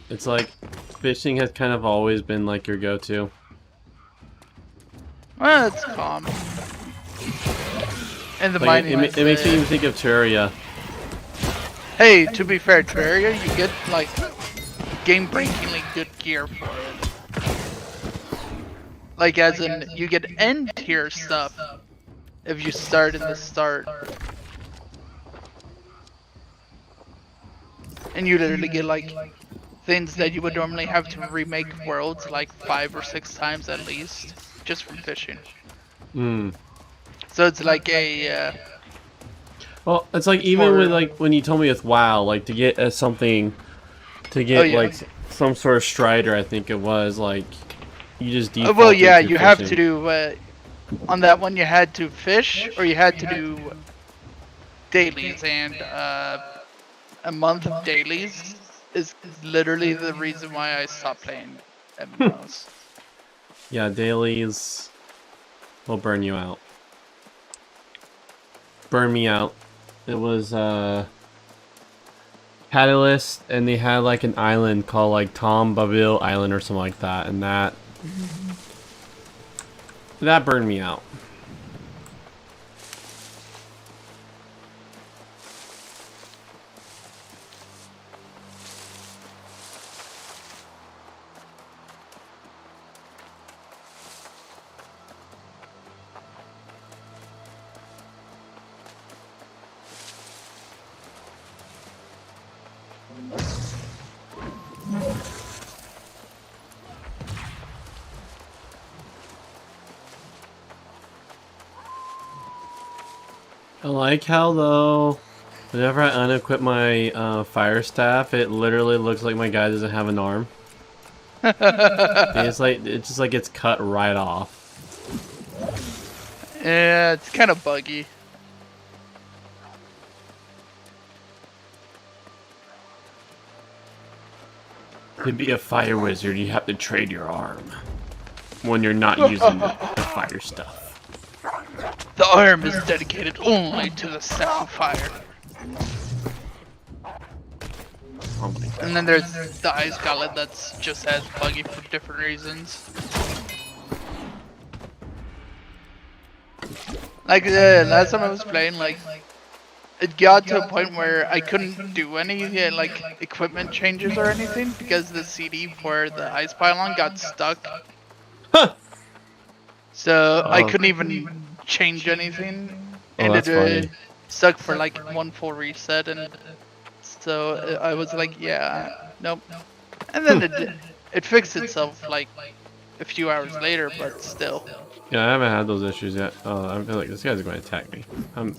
It's like, fishing has kind of always been like your go-to. Well, it's calm. And the Like, mining. it makes me even think of Terraria. Hey, to be fair, Terraria, you get like game-breakingly good gear for it. Like, as in, you get end tier stuff if you start in the start. And you literally get like things that you would normally have to remake worlds like 5 or 6 times at least, just from fishing. Hmm. So it's like a Well, it's like even with like when you told me with WoW, like to get something, to get like some sort of strider, I think it was like you just default. well, yeah, to you fishing. have to do on that one. You had to fish, or you had to do dailies, and a month of dailies is literally the reason why I stopped playing MMOs. Yeah, dailies will burn you out. Burn me out. It was Catalyst, and they had like an island called like Tom Baville Island or something like that, and that burned me out. I like how though, whenever I unequip my fire staff, it literally looks like my guy doesn't have an arm. It's like it just like gets cut right off. Yeah, it's kind of buggy. To be a fire wizard, you have to trade your arm when you're not using the fire stuff. The arm is dedicated only to the sapphire. And then there's the ice gauntlet that's just as buggy for different reasons. Like last time I was playing, like it got to a point where I couldn't do any like equipment changes or anything because the CD for the ice pylon got stuck. So I couldn't even change anything, and it stuck for like one full reset, and so I was like, yeah, nope. And then it fixed itself like a few hours later, but still. Yeah, I haven't had those issues yet. Oh, I feel like this guy's going to attack me. I'm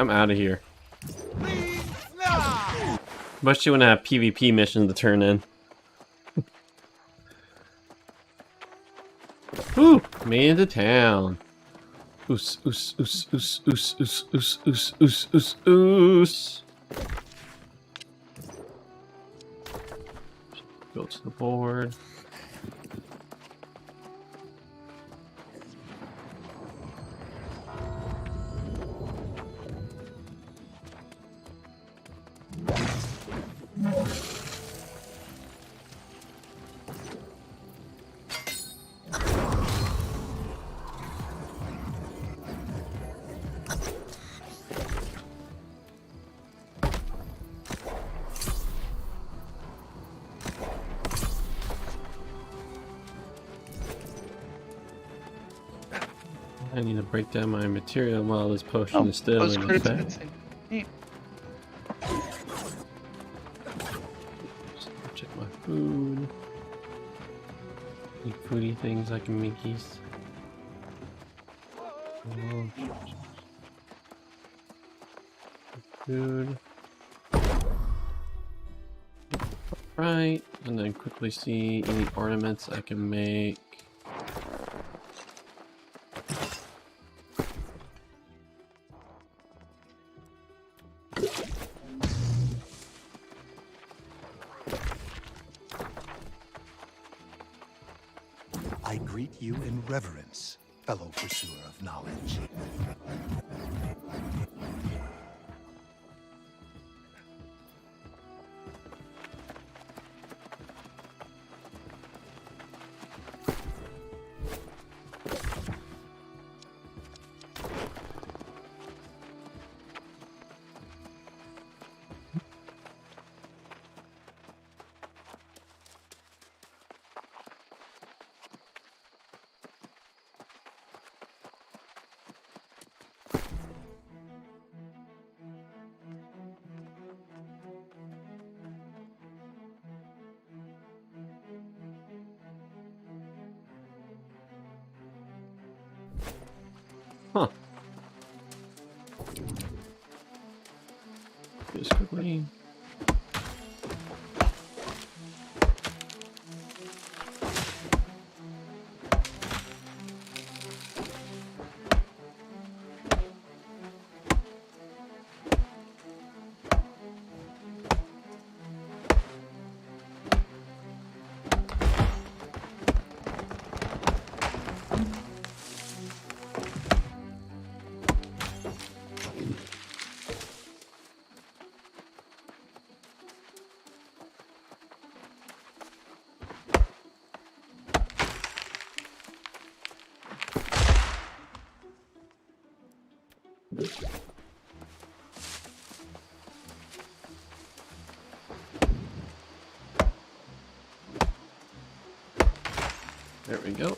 out of here. Especially when I have PvP missions to turn in. Whew, made it to town. Oos, oos, oos, oos, oos, oos, oos, oos, oos, oos, oos. Go to the board. I need to break down my material while this potion is still in effect. Check my food. Any foodie things I can make these. Oh. food. Right, and then quickly see any ornaments I can make. I greet you in reverence, fellow pursuer of knowledge. Huh. Just quickly. There we go.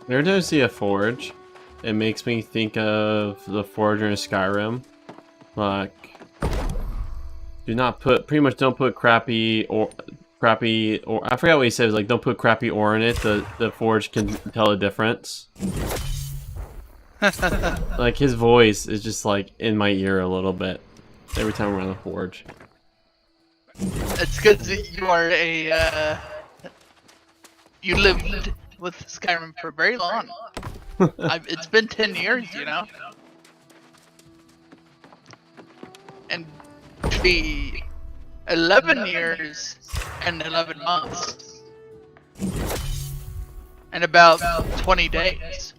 Every time I see a forge, it makes me think of the forger in Skyrim. Like, do not put, pretty much don't put crappy or I forgot what he says, like don't put crappy ore in it. The forge can tell the difference. Like his voice is just like in my ear a little bit every time we're on the forge. It's because you are a you lived with Skyrim for very long. It's been 10 years, you know? And to be 11 years and 11 months. And about 20 days.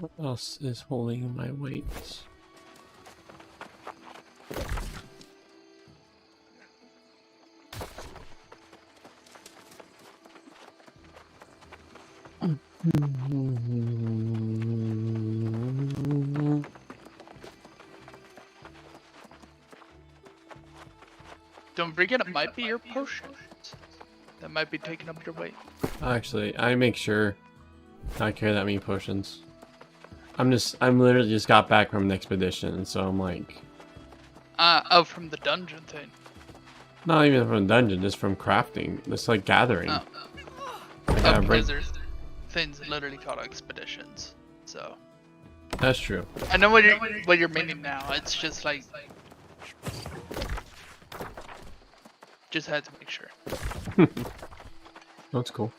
What else is holding my weights? Don't forget, it might be your potions that might be taking up your weight. Actually, I make sure not carry that many potions. I'm literally just got back from an expedition, so I'm like... Oh, from the dungeon thing. Not even from dungeon, just from crafting. Just like gathering. Oh. I gotta bring... There's things literally called expeditions, so... That's true. I know what you're meaning now, it's just like... Just had to make sure. That's cool.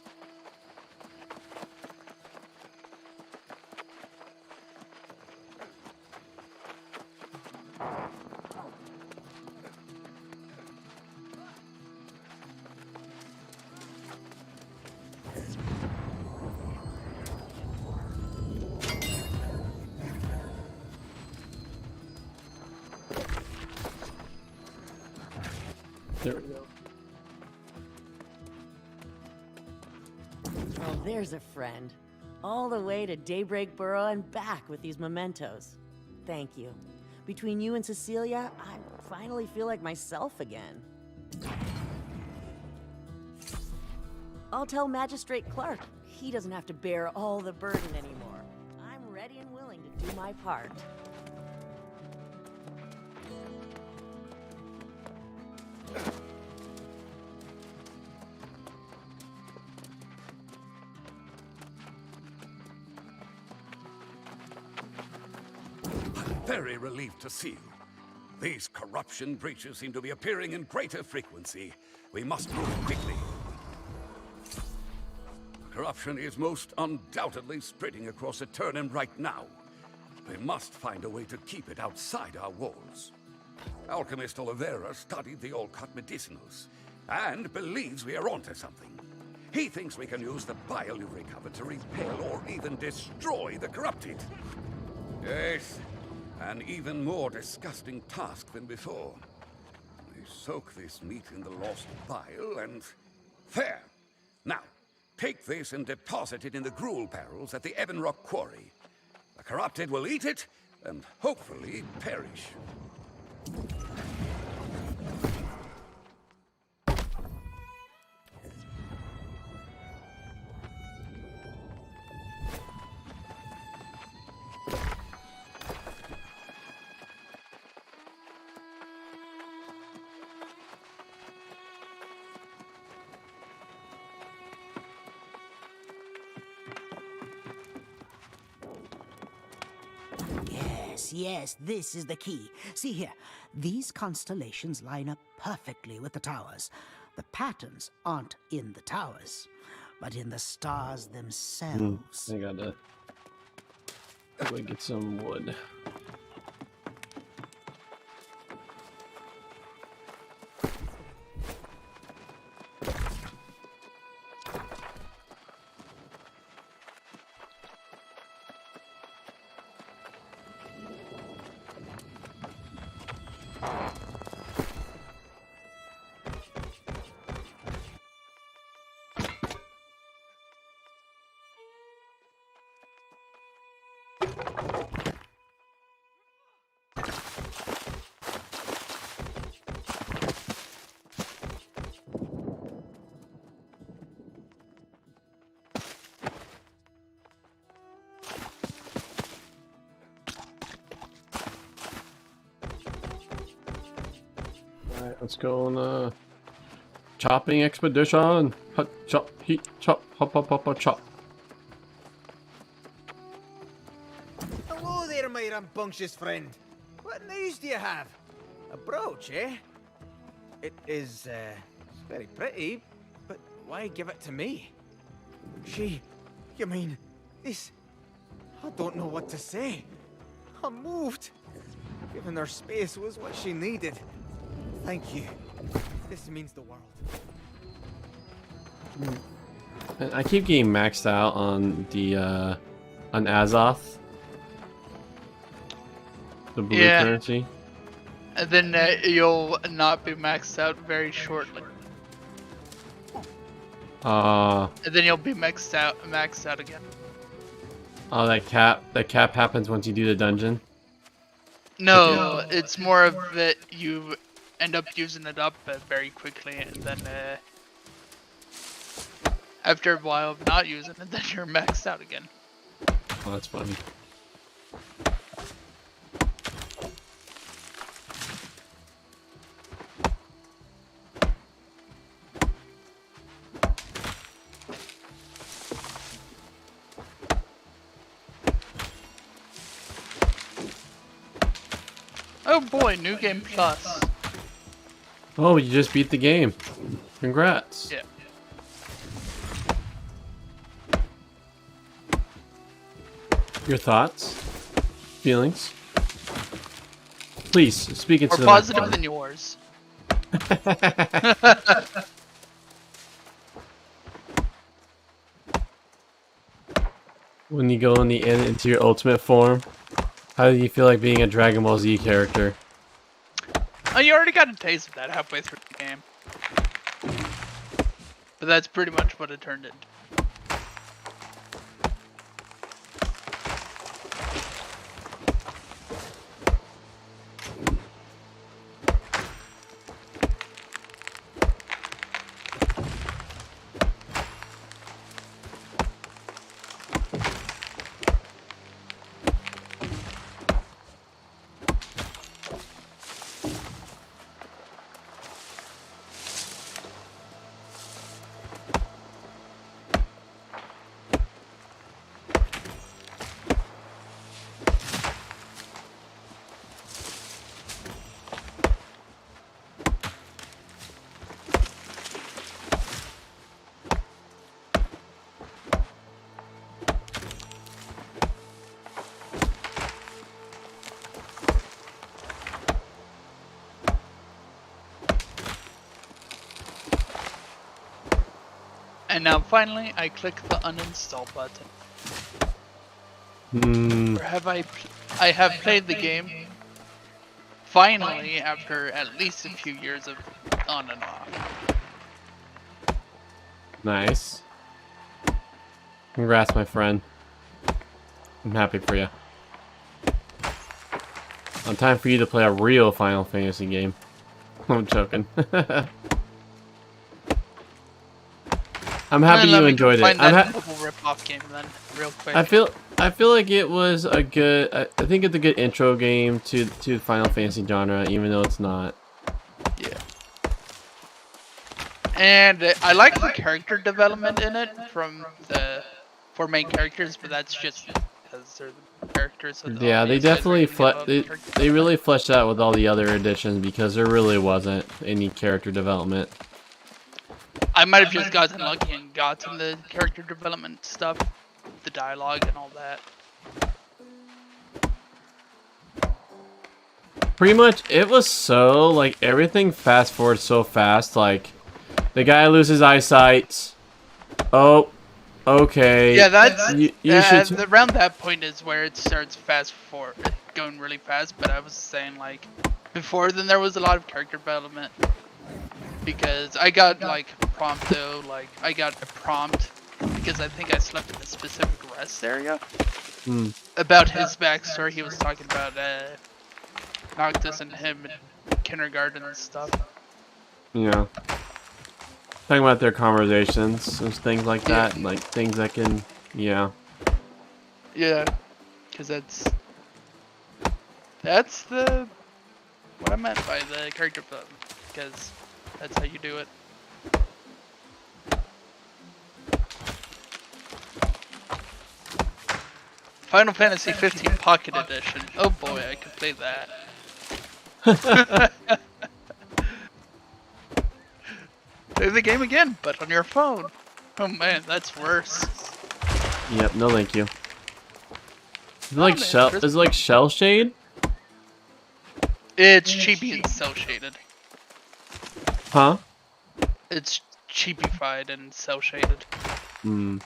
There we go. Well, there's a friend. All the way to Daybreak Burrow and back with these mementos. Thank you. Between you and Cecilia, I finally feel like myself again. I'll tell Magistrate Clark. He doesn't have to bear all the burden anymore. I'm ready and willing to do my part. I'm very relieved to see you. These corruption breaches seem to be appearing in greater frequency. We must move quickly. Corruption is most undoubtedly spreading across Eternum right now. We must find a way to keep it outside our walls. Alchemist Oliveira studied the Olcott medicinals and believes we are onto something. He thinks we can use the bile you've recovered to repel or even destroy the corrupted. Yes, an even more disgusting task than before. We soak this meat in the lost bile and... There! Now, take this and deposit it in the gruel barrels at the Ebon Rock Quarry. The corrupted will eat it and hopefully perish. Yes, this is the key. See here, these constellations line up perfectly with the towers. The patterns aren't in the towers, but in the stars themselves. I gotta go get some wood. Alright, let's go on a chopping expedition. Hut, chop, heat, chop, hop, hop, hop, hop, chop. Hello there, my rambunctious friend. What news do you have? A brooch, eh? It is, it's very pretty, but why give it to me? You mean, this... I don't know what to say. I'm moved. Giving her space was what she needed. Thank you. This means the world. And I keep getting maxed out on the on Azoth, the blue currency. And then you'll not be maxed out very shortly. And then you'll be maxed out again. Oh, that cap happens once you do the dungeon. No, it's more of that you end up using it up very quickly, and then after a while of not using it, then you're maxed out again. Oh, that's funny. Oh boy, new game plus. Oh, you just beat the game. Congrats. Yeah. Your thoughts? Feelings? Please, speak into More the positive microphone. than yours. When you go in the end into your ultimate form, how do you feel like being a Dragon Ball Z character? Oh, you already got a taste of that halfway through the game. But that's pretty much what it turned into. And now finally, I click the uninstall button. Or have I have played the game finally after at least a few years of on and off. Nice. Congrats, my friend. I'm happy for you. On time for you to play a real Final Fantasy game. I'm joking. I'm happy you enjoyed it. Find that mobile rip-off game then, real quick. I feel like it was a good. I think it's a good intro game to Final Fantasy genre, even though it's not. Yeah. And I like the character development in it from the 4 main characters, but that's just because they're the characters. Yeah, they definitely they really fleshed out with all the other editions because there really wasn't any character development. I might have just gotten lucky and gotten the character development stuff, the dialogue and all that. Pretty much, it was so, like, everything fast forward so fast, like, the guy loses eyesight. Oh, okay. Yeah, that's, you should... around that point is where it starts fast forward, going really fast, but I was saying, like, before then there was a lot of character development. Because I got, like, I got a prompt, because I think I slept in a specific rest area, about his backstory. He was talking about, Noctis and him in kindergarten and stuff. Yeah. Talking about their conversations and things like that, like, things that can, yeah. Yeah, because that's what I meant by the character development, because that's how you do it. Final Fantasy 15 Pocket Edition. Oh boy, I could play that. Play the game again, but on your phone. Oh man, that's worse. Yep, no thank you. Is it like shell shade? It's cheapy and cell shaded. Huh? It's cheapified and cell shaded. Hmm.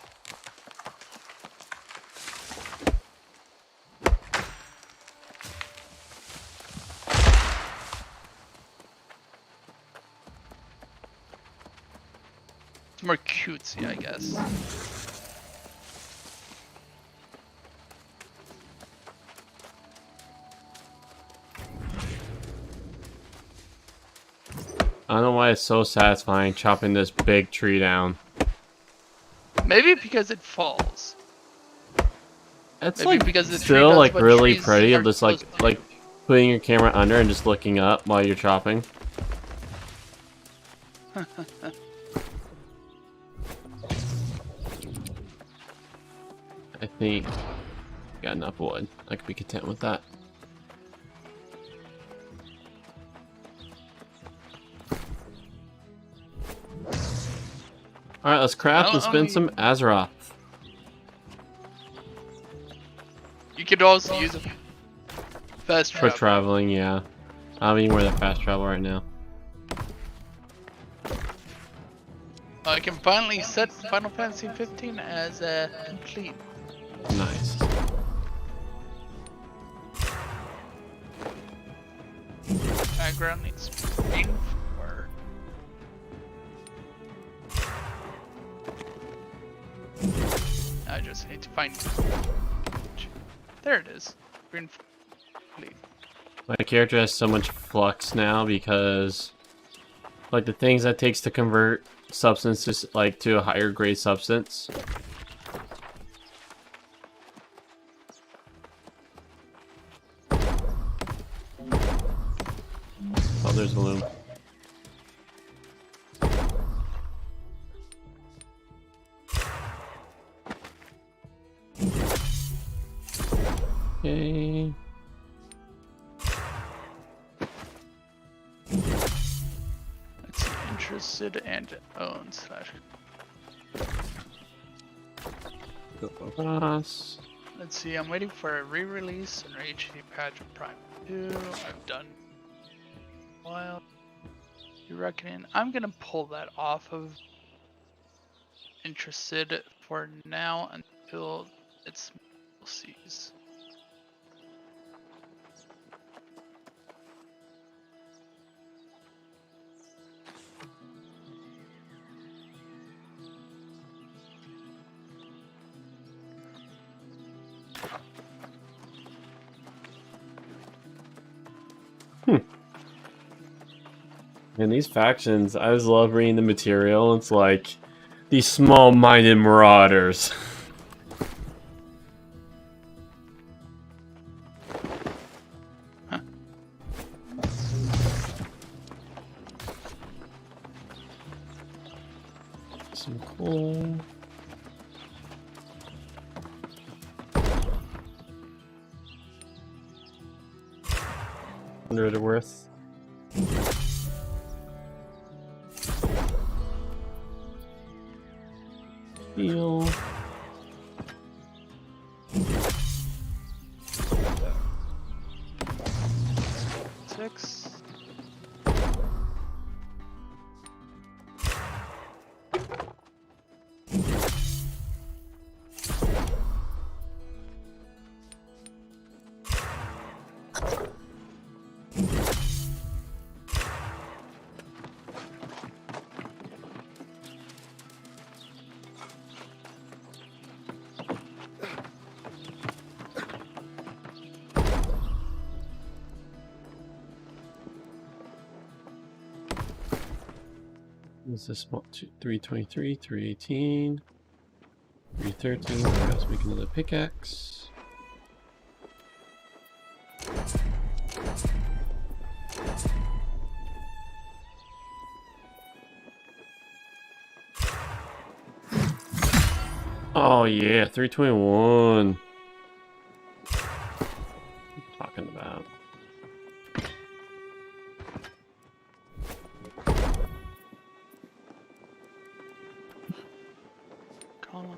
It's more cutesy, I guess. I don't know why it's so satisfying chopping this big tree down. Maybe because it falls. It's Maybe like because the tree still does like what really trees pretty, are just like supposed to do. putting your camera under and just looking up while you're chopping. I think I got enough wood. I could be content with that. Alright, let's craft and spin some Azeroth. could also use a fast For travel. traveling, yeah. I don't even wear the fast travel right now. I can finally set Final Fantasy 15 as complete. Nice. Background needs green for. I just need to find. There it is. Green complete. My character has so much flux now because, like, the things that takes to convert substances, like, to a higher grade substance. Oh, there's a loom. Okay. Let's see, interested and own slash. Boss. Let's see, I'm waiting for a re-release and HD patch of Prime 2. I've done a while. You reckon? I'm gonna pull that off of interested for now until it's DLCs. And these factions, I just love reading the material. It's like these small-minded marauders. Some coal. $100 worth. Heal. Six. What's this? 323, 318, 313. Let's make another pickaxe. Oh yeah, 321. Talking about. Column.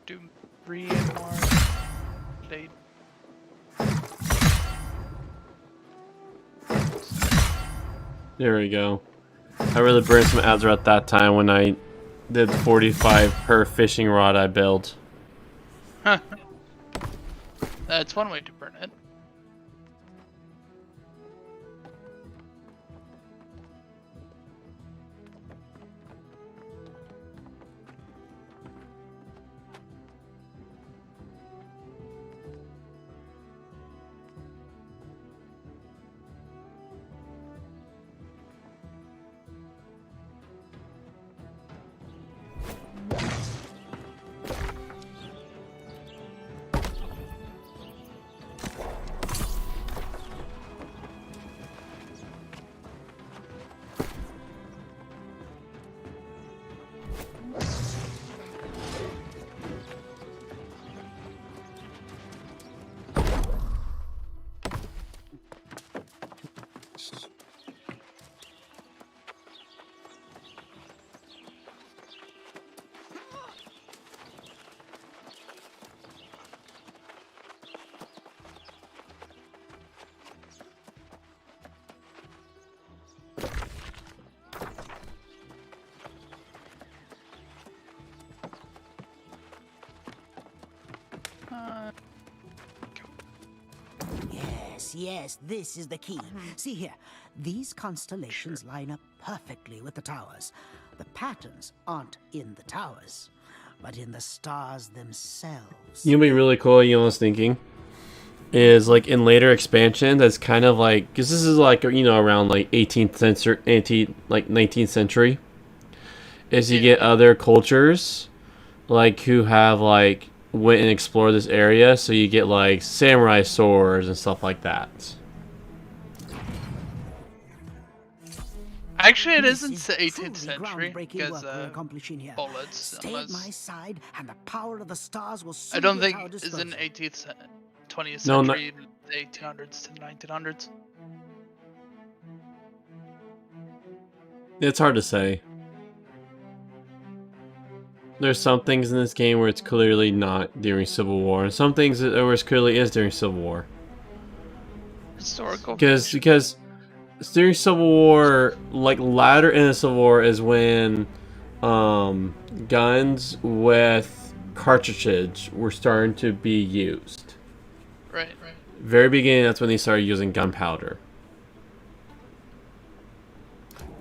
Do 3 and more. They There we go. I really burned some Azure at that time when I did 45 per fishing rod I built. That's one way to burn it. yes, this is the key. See here, these constellations line up perfectly with the towers. The patterns aren't in the towers, but in the stars themselves. You know, what'd be really cool. You know, what I was thinking is like in later expansion. That's kind of like because this is like around like 18th century, 19th century. Is you get other cultures like who have like went and explored this area, so you get like samurai swords and stuff like that. Actually, it This isn't is the 18th truly century groundbreaking because work we're accomplishing here. bullets. Stay at my side, and the power of the stars will soon I don't be at think our it's disposal. in 20th No, century, the 1800s to 1900s. It's hard to say. There's some things in this game where it's clearly not during Civil War, and some things where it clearly is during Civil War. Historical. Because during Civil War, like latter in the Civil War is when guns with cartridges were starting to be used. Right. Very beginning, that's when they started using gunpowder.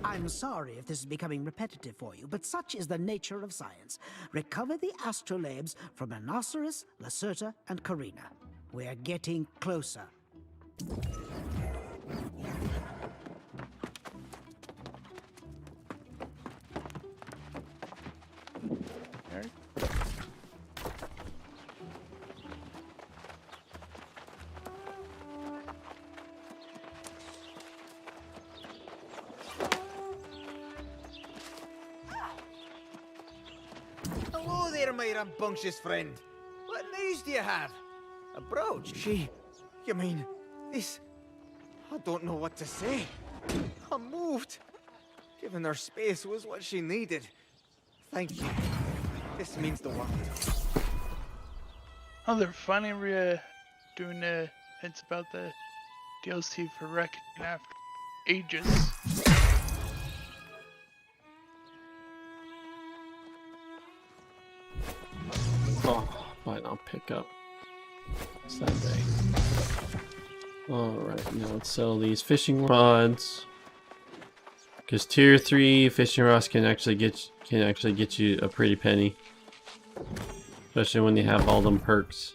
I'm sorry if this is becoming repetitive for you, but such is the nature of science. Recover the astrolabes from Rhinoceros, Lacerta, and Carina. We're getting closer. Hello there, my rambunctious friend. What news do you have? A brooch? You mean, this... I don't know what to say. I'm moved. Giving her space was what she needed. Thank you. This means the world. Oh, they're finally doing hints about the DLC for Reckoning after ages. Oh, fine, I'll pick up Sunday. Alright, now let's sell these fishing rods. Because tier 3 fishing rods can actually get you a pretty penny. Especially when you have all them perks.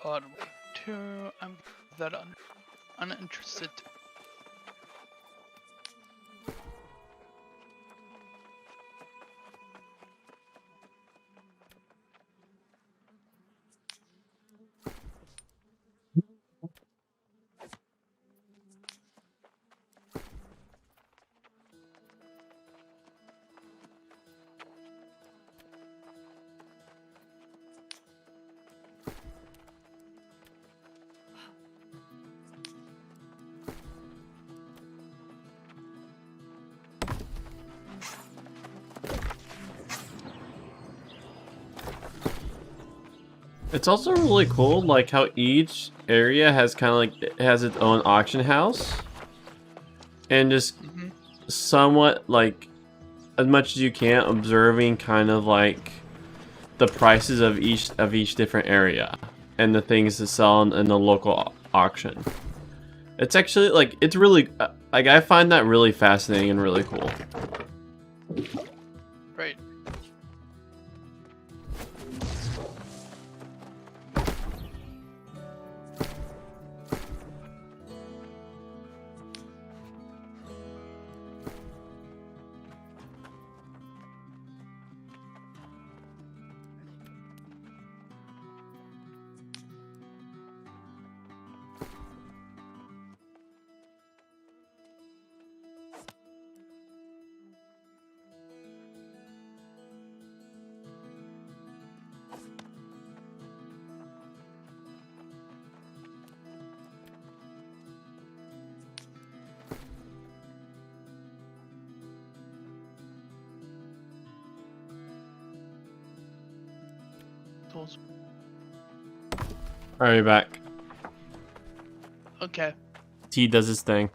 Bottom 2, I'm that uninterested. It's also really cool, like how each area has kind of like it has its own auction house, and just somewhat like as much as you can observing kind of like the prices of each different area and the things to sell in the local auction. It's actually like it's really like I find that really fascinating and really cool. Right. tools. Alright, back. Okay. T does his thing.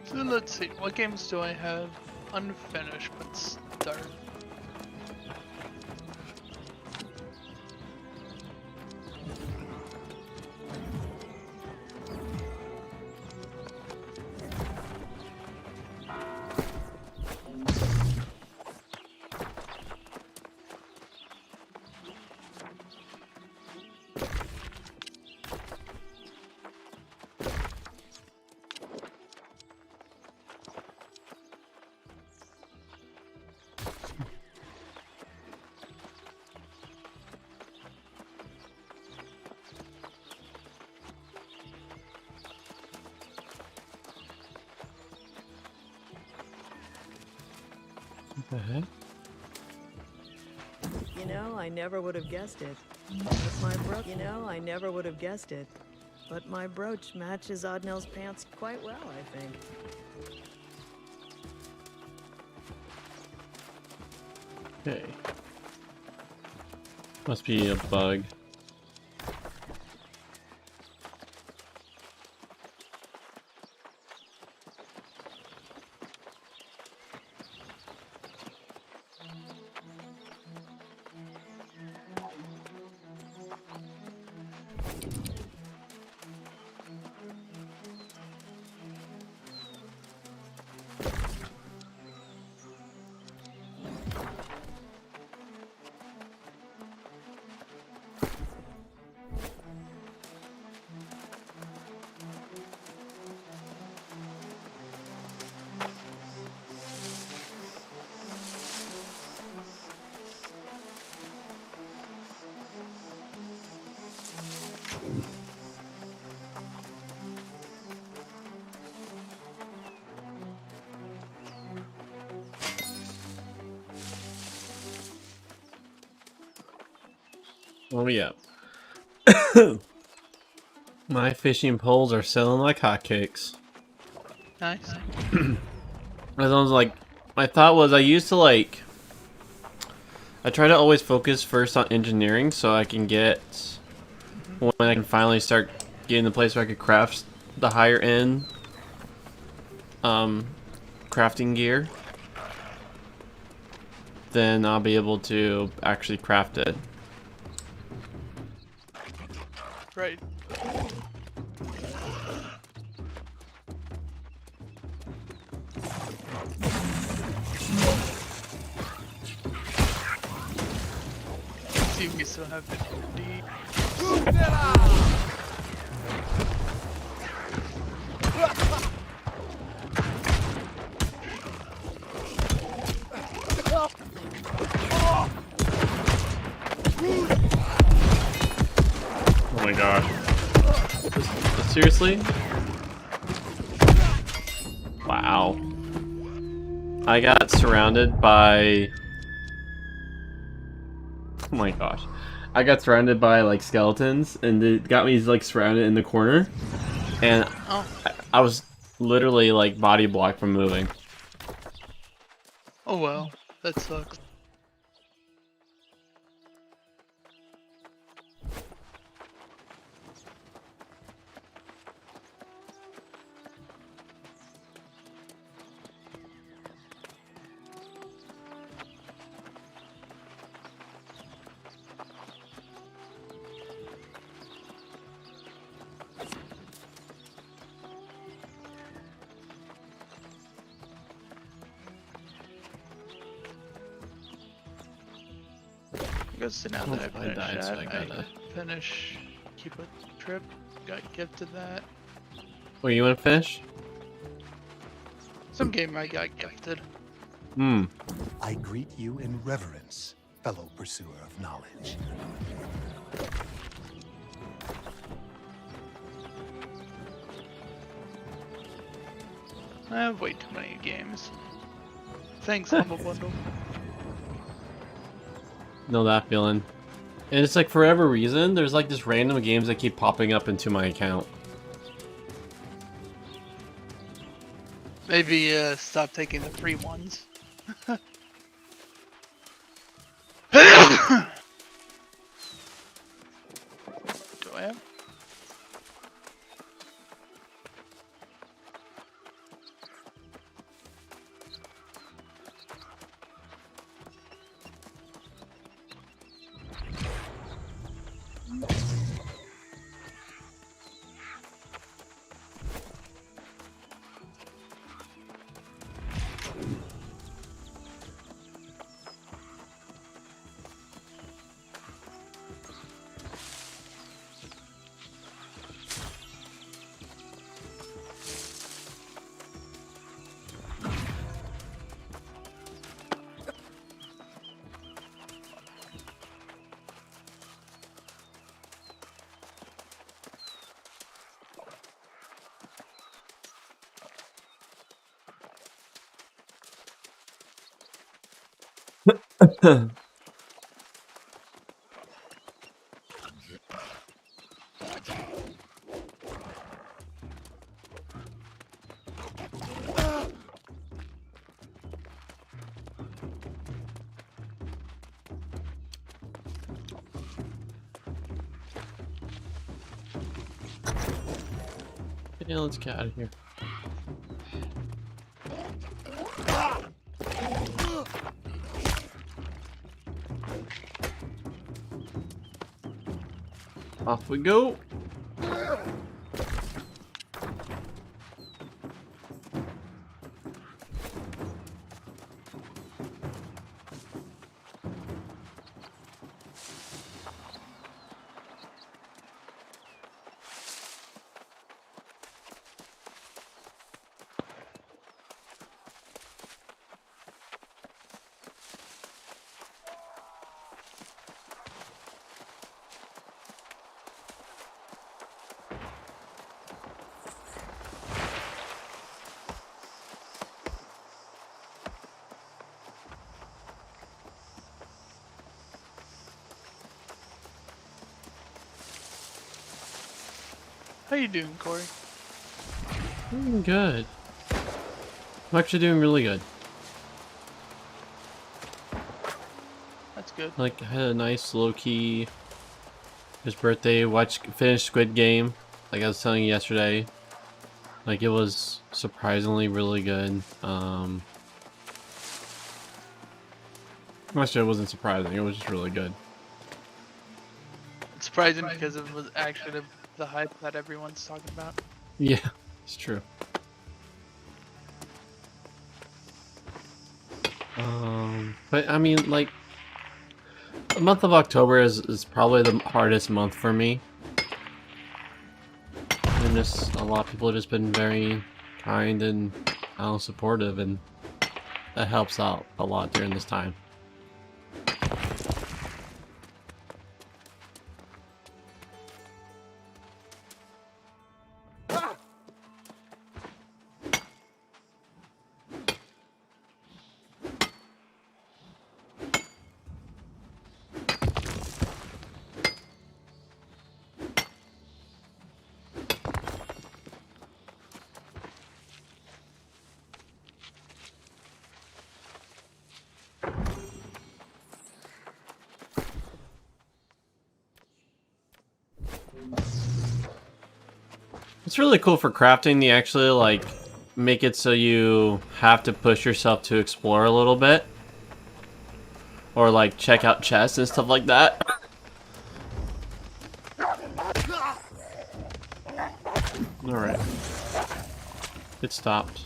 So let's see, what games do I have unfinished but start? What the heck? You know, I never would have guessed it. But my brooch, you know, I never would have guessed it. But my brooch matches Oddnell's pants quite well, I think. Okay. Must be a bug. Oh yeah. My fishing poles are selling like hotcakes. Nice. I was like, my thought was I used to like, I try to always focus first on engineering so I can get, when I can finally start getting the place where I could craft the higher end crafting gear, then I'll be able to actually craft it. Right. See, we still have 50. Oh my gosh. Seriously? Wow. I got surrounded by... Oh my gosh. I got surrounded by like skeletons and it got me like surrounded in the corner. And I was literally like body blocked from moving. Oh well, that sucks. I guess now that I finished died, so that, I gotta... finish keep a trip. Got gifted that. Wait, you want to finish? Some game I got gifted. Hmm. I greet you in reverence, fellow pursuer of knowledge. I have way too many games. Thanks, Humble Bundle. Know that feeling. And it's like for whatever reason, there's like just random games that keep popping up into my account. Maybe stop taking the free ones. Do I have? Yeah, let's get out of here. Off we go. How you doing, Corey? Doing good. I'm actually doing really good. That's good. Like, I had a nice low-key his birthday, finished Squid Game, like I was telling you yesterday. Like, it was surprisingly really good. Actually, it wasn't surprising, it was just really good. It's surprising because it was actually the hype that everyone's talking about. Yeah, it's true. But I mean, like, the month of October is probably the hardest month for me. And just a lot of people have just been very kind and supportive, and that helps out a lot during this time. It's really cool for crafting. They actually like make it so you have to push yourself to explore a little bit, or like check out chests and stuff like that. All right, it stopped.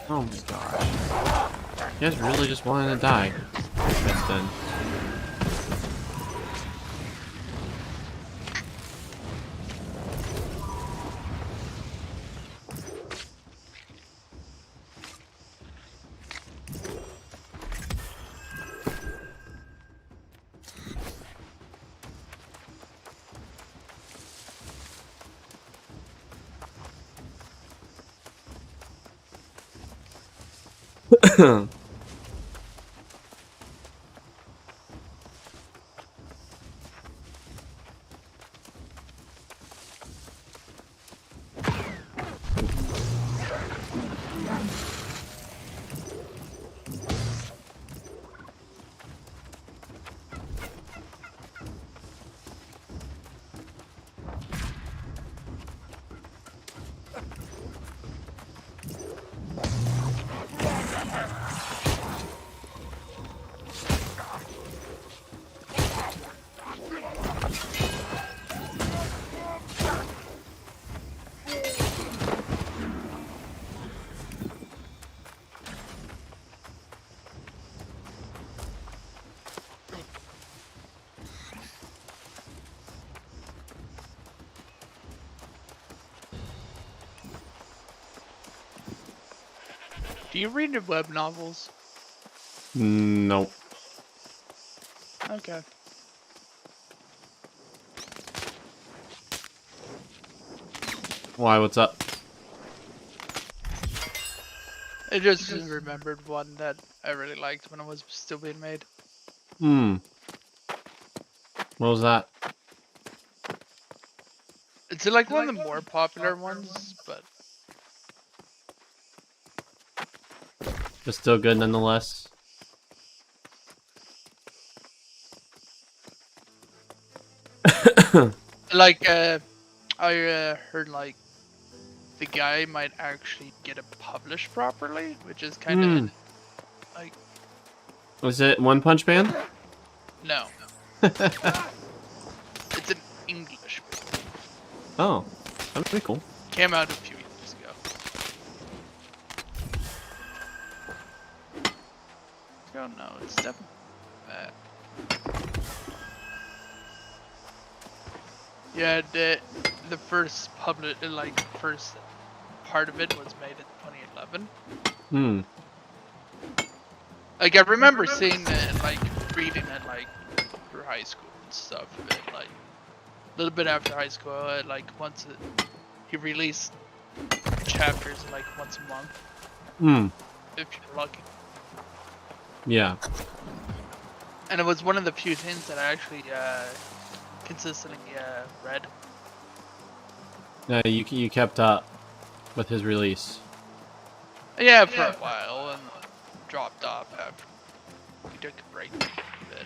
Oh my gosh, you guys really just wanted to die. That's done. Do you read the web novels? Nope. Okay. Why? What's up? I just remembered one that I really liked when it was still being made. What was that? It's like one of the more popular ones, but But still good nonetheless. like I heard like the guy might actually get it published properly, which is kind of like. Was it One Punch Man? No. It's an English book. Oh, that'd be cool. Came out a few years ago. Oh no, it's definitely bad. Yeah, the first first part of it was made in 2011. Like I remember seeing it and like reading it like through high school and stuff. And, like a little bit after high school, like once he released chapters like once a month. If you're lucky. Yeah. And it was one of the few things that I actually consistently read. No, you kept up with his release. Yeah, for a while, and dropped off after we took a break a bit.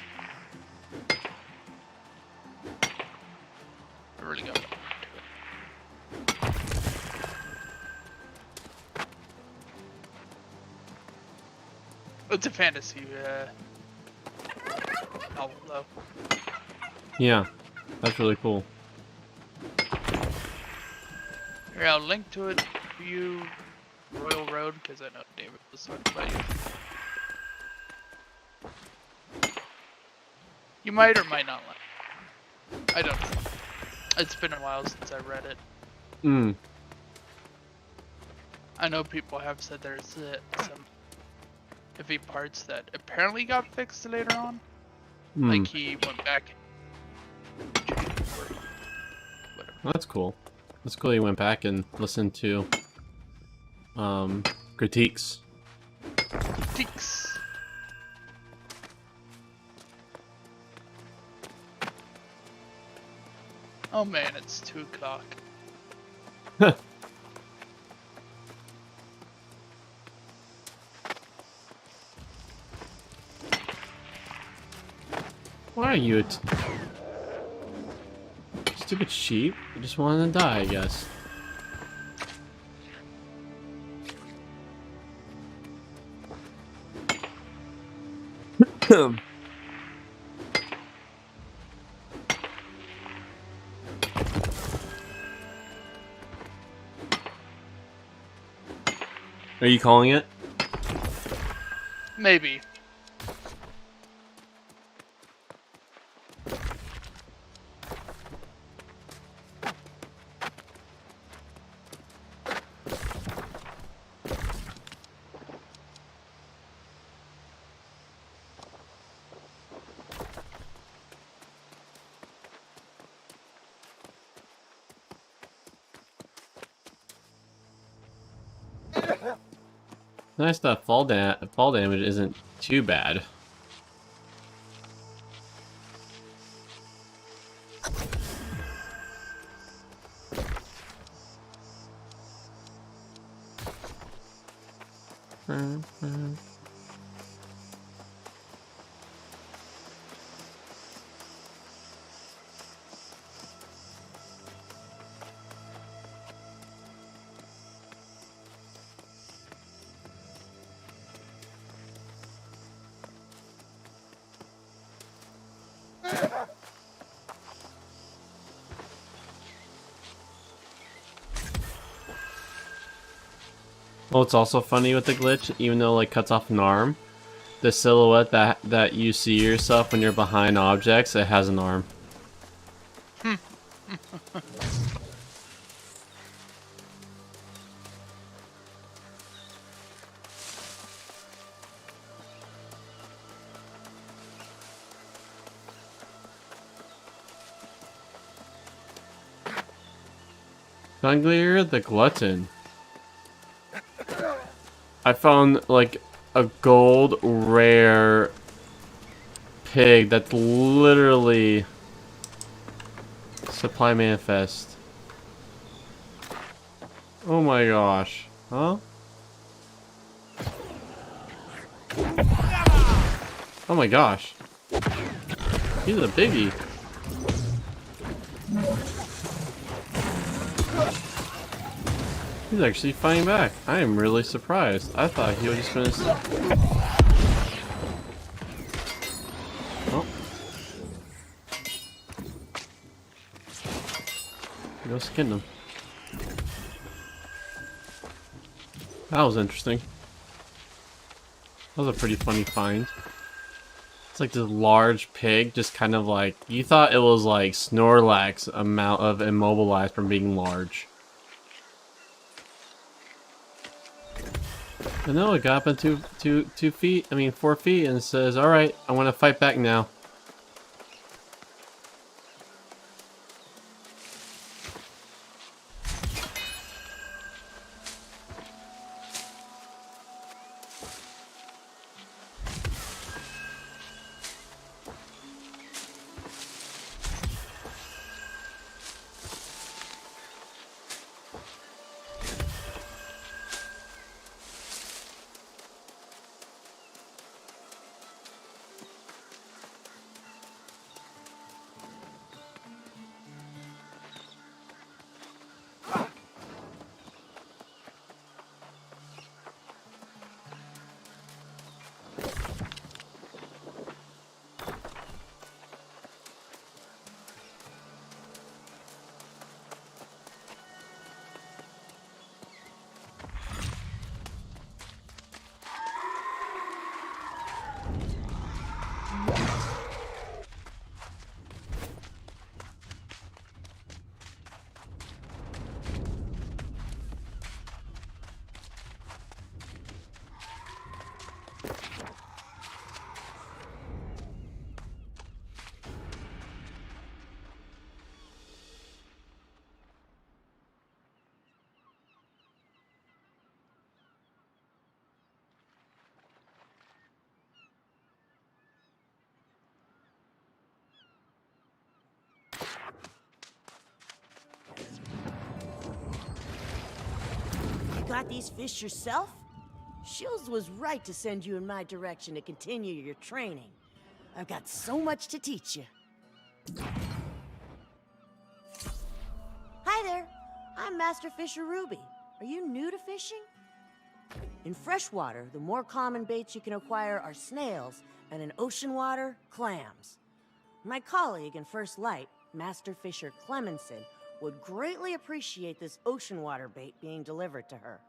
I really got back into it. It's a fantasy novel, though. Yeah, that's really cool. Here, I'll link to it for you, Royal Road, because I know David was talking about you. You might or might not like. I don't know. It's been a while since I read it. Mm. I know people have said there's some iffy parts that apparently got fixed later on. Mm. Like he went back and changed the word. That's cool. That's cool you went back and listened to critiques. Critiques. Oh man, it's 2 o'clock. Why are you stupid sheep? You just wanted to die, I guess. Are you calling it? Maybe. Nice that fall damage isn't too bad. Well, it's also funny with the glitch, even though like cuts off an arm, the silhouette that you see yourself when you're behind objects, it has an arm. Gunglier the Glutton. I found like a gold rare pig that's literally supply manifest. Oh my gosh. Huh? Oh my gosh. He's a biggie. He's actually fighting back. I am really surprised. I thought he was just gonna... Oh. Go skin him. That was interesting. That was a pretty funny find. It's like this large pig, just kind of like... You thought it was like Snorlax amount of immobilized from being large. But no, it got up into 4 feet and says, alright, I want to fight back now. got these fish yourself? Shields was right to send you in my direction to continue your training. I've got so much to teach you. Hi there. I'm Master Fisher Ruby. Are you new to fishing? In freshwater, the more common baits you can acquire are snails, and in ocean water, clams. My colleague in First Light, Master Fisher Clemenson, would greatly appreciate this ocean water bait being delivered to her.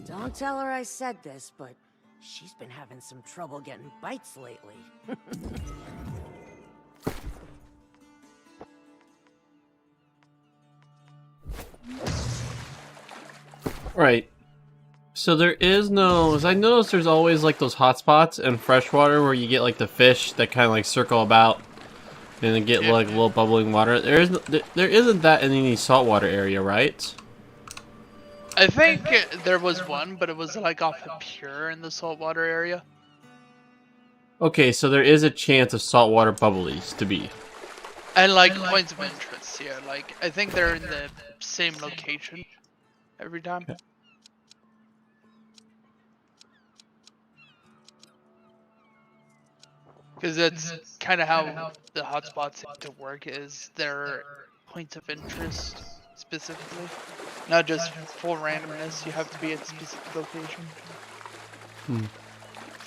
Don't tell her I said this, but she's been having some trouble getting bites lately. Right. So there is no... As I noticed, there's always like those hotspots in freshwater where you get like the fish that kind of like circle about and then get like little bubbling water. There isn't that in any saltwater area, right? I think there was one, but it was like off of Pure in the saltwater area. Okay, so there is a chance of saltwater bubblies to be. And like points of interest, yeah. Like I think they're in the same location every time. Okay. Because that's kind of how the hotspots seem to work, is their points of interest specifically. Not just full randomness, you have to be at a specific location.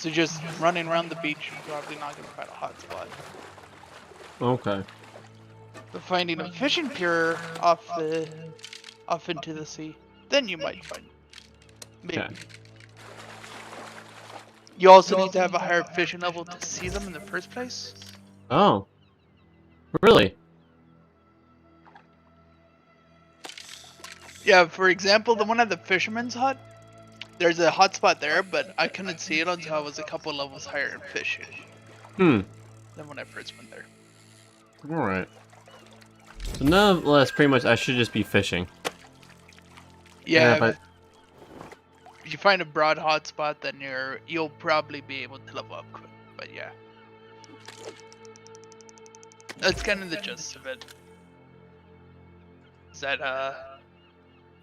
So just running around the beach, you're probably not going to find a hotspot. Okay. But finding a fishing pier off into the sea, then you might find maybe. Okay. You also need to have a higher fishing level to see them in the first place. Oh. Really? Yeah, for example, the one at the fisherman's hut, there's a hotspot there, but I couldn't see it until I was a couple levels higher in fishing than when I first went there. Alright. So nonetheless, pretty much I should just be fishing. Yeah, but... if you find a broad hotspot, then you'll probably be able to level up quick. But yeah, that's kind of the gist of it. Is that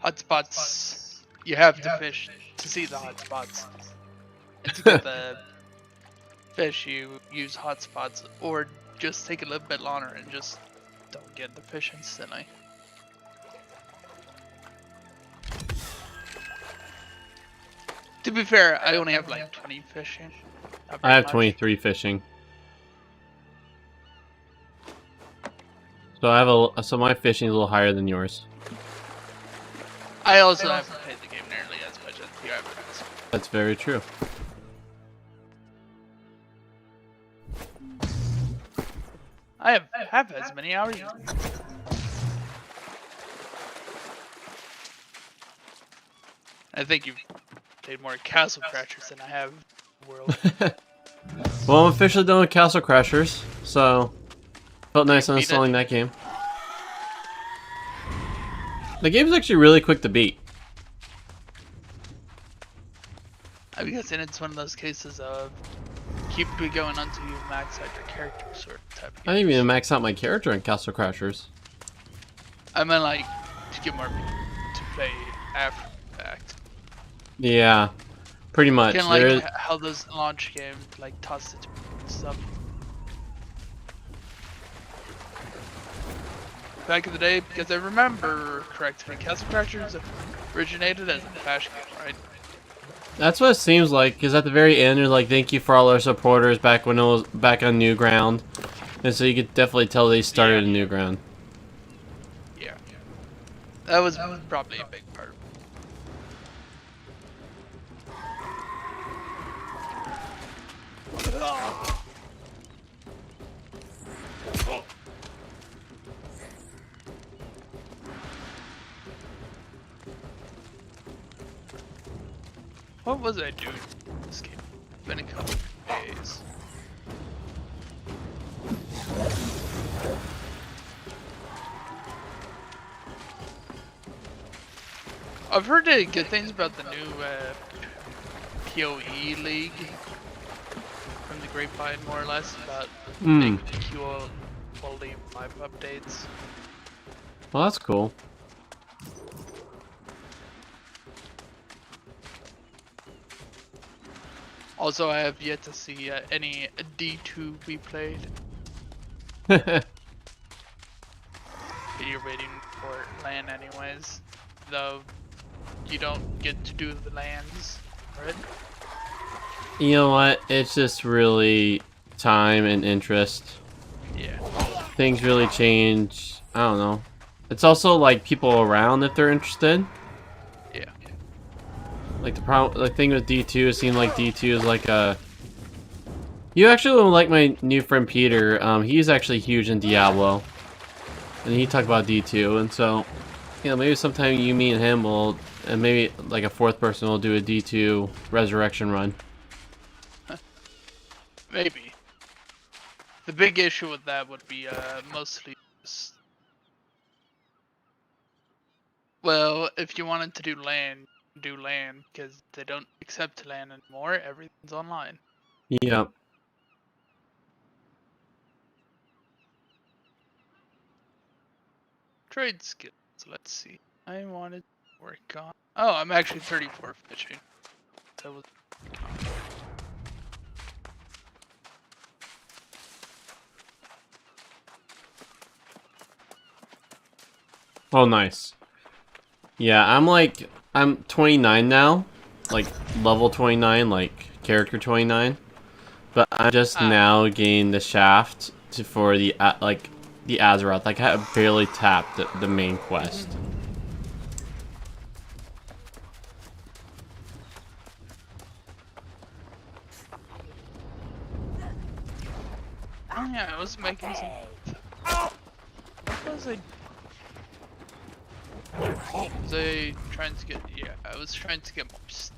hotspots, you have to fish to see the hotspots, and to get the fish you use hotspots, or just take a little bit longer and just don't get the fish instantly. To be fair, I only have like 20 fishing. I have 23 fishing. So I have so my fishing is a little higher than yours. I also haven't played the game nearly as much as you have. That's very true. I have as many hours. I think you've played more Castle Crashers than I have World. Well, I'm officially done with Castle Crashers, so felt nice uninstalling that game. The game's actually really quick to beat. I guess it's one of those cases of keep it going until you max out your character sort of type of games. I didn't even max out my character in Castle Crashers. I mean, like, to get more people to play after the fact. Yeah, pretty much. Kind of like how those launch games, like, toss it and stuff. Back in the day, because I remember correctly, Castle Crashers originated as a Flash game, right? That's what it seems like, because at the very end, they're like, thank you for all our supporters back when it was back on Newground. And so you could definitely tell they started a Newground. Yeah. That was probably a big part. What was I doing in this game? It's been a couple of days. I've heard good things about the new PoE League from the grapevine, more or less, about big QO quality of life updates. Well, that's cool. Also, I have yet to see any D2 be played. You're waiting for LAN anyways, though you don't get to do the LANs, right? You know what? It's just really time and interest. Yeah. Things really change. I don't know. It's also like people around if they're interested. Yeah. Like the thing with D2, it seemed like D2 is like a. You actually will like my new friend Peter. He's actually huge in Diablo, and he talked about D2, and so, you know, maybe sometime you, me, and him will, and maybe like a fourth person will do a D2 resurrection run. Maybe. The big issue with that would be mostly just... Well, if you wanted to do LAN, do LAN, because they don't accept LAN anymore, everything's online. Yeah. Trade skills, let's see. I wanted to work on... Oh, I'm actually 34 fishing. That was... Oh, nice. Yeah, I'm 29 now, like level 29, like character 29. But I'm just now getting the shaft for the like the Azeroth. Like I barely tapped the main quest. Oh yeah, I was making some... What was I... Was I trying to get... Yeah, I was trying to get more steam.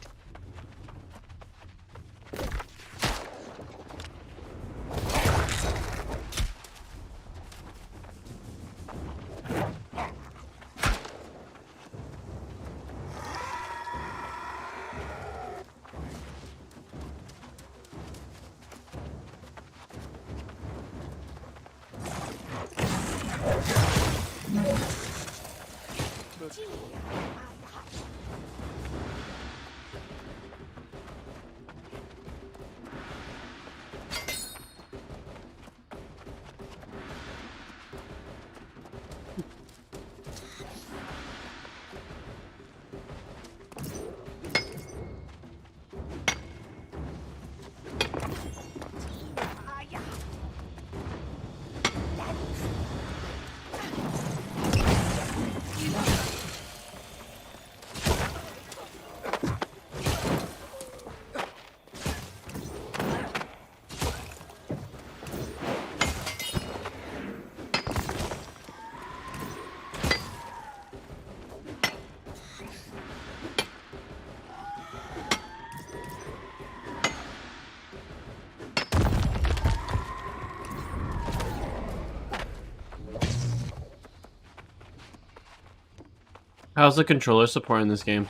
How's the controller support in this game?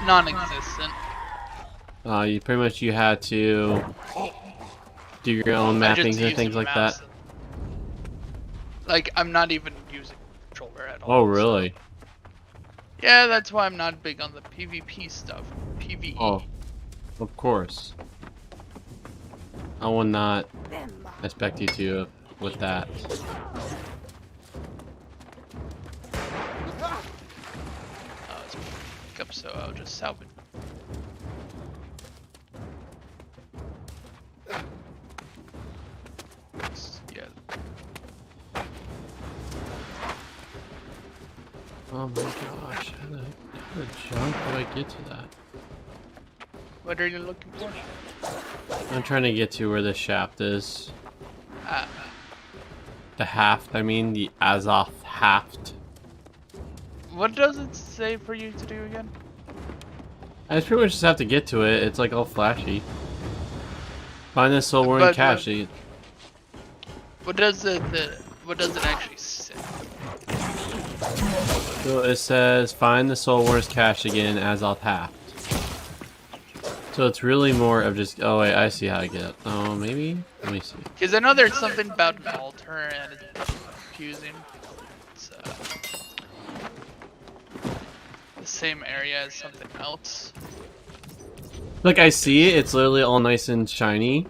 Non-existent. You pretty much you had to do your own mappings and things like that. Like, I'm not even using the controller at all. Oh, really? So. Yeah, that's why I'm not big on the PvP stuff. PvE. Oh, of course. I will not expect you to with that. Up, so I'll just salvage. Yeah. Oh my gosh, how the junk do I get to that? What are you looking for? I'm trying to get to where the shaft is. Ah. The haft, I mean the Azoth haft. What does it say for you to do again? I just pretty much just have to get to it. It's like all flashy. Find the soul worn cache. What does it actually say? So it says find the soul worn cache again as Azoth haft. So it's really more of just, oh wait, I see how I get it. Oh, maybe? Let me see. Because I know there's something about an altar and it's confusing. It's the same area as something else. Like, I see it, it's literally all nice and shiny.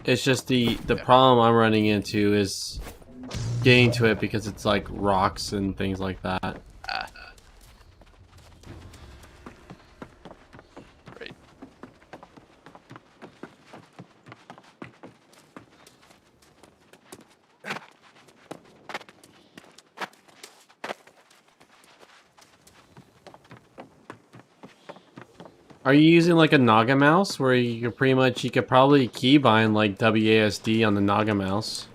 It's just the problem I'm running into is getting to it because it's like rocks and things like that. Right. Are you using like a Naga mouse where you could you could probably keybind like WASD on the Naga mouse?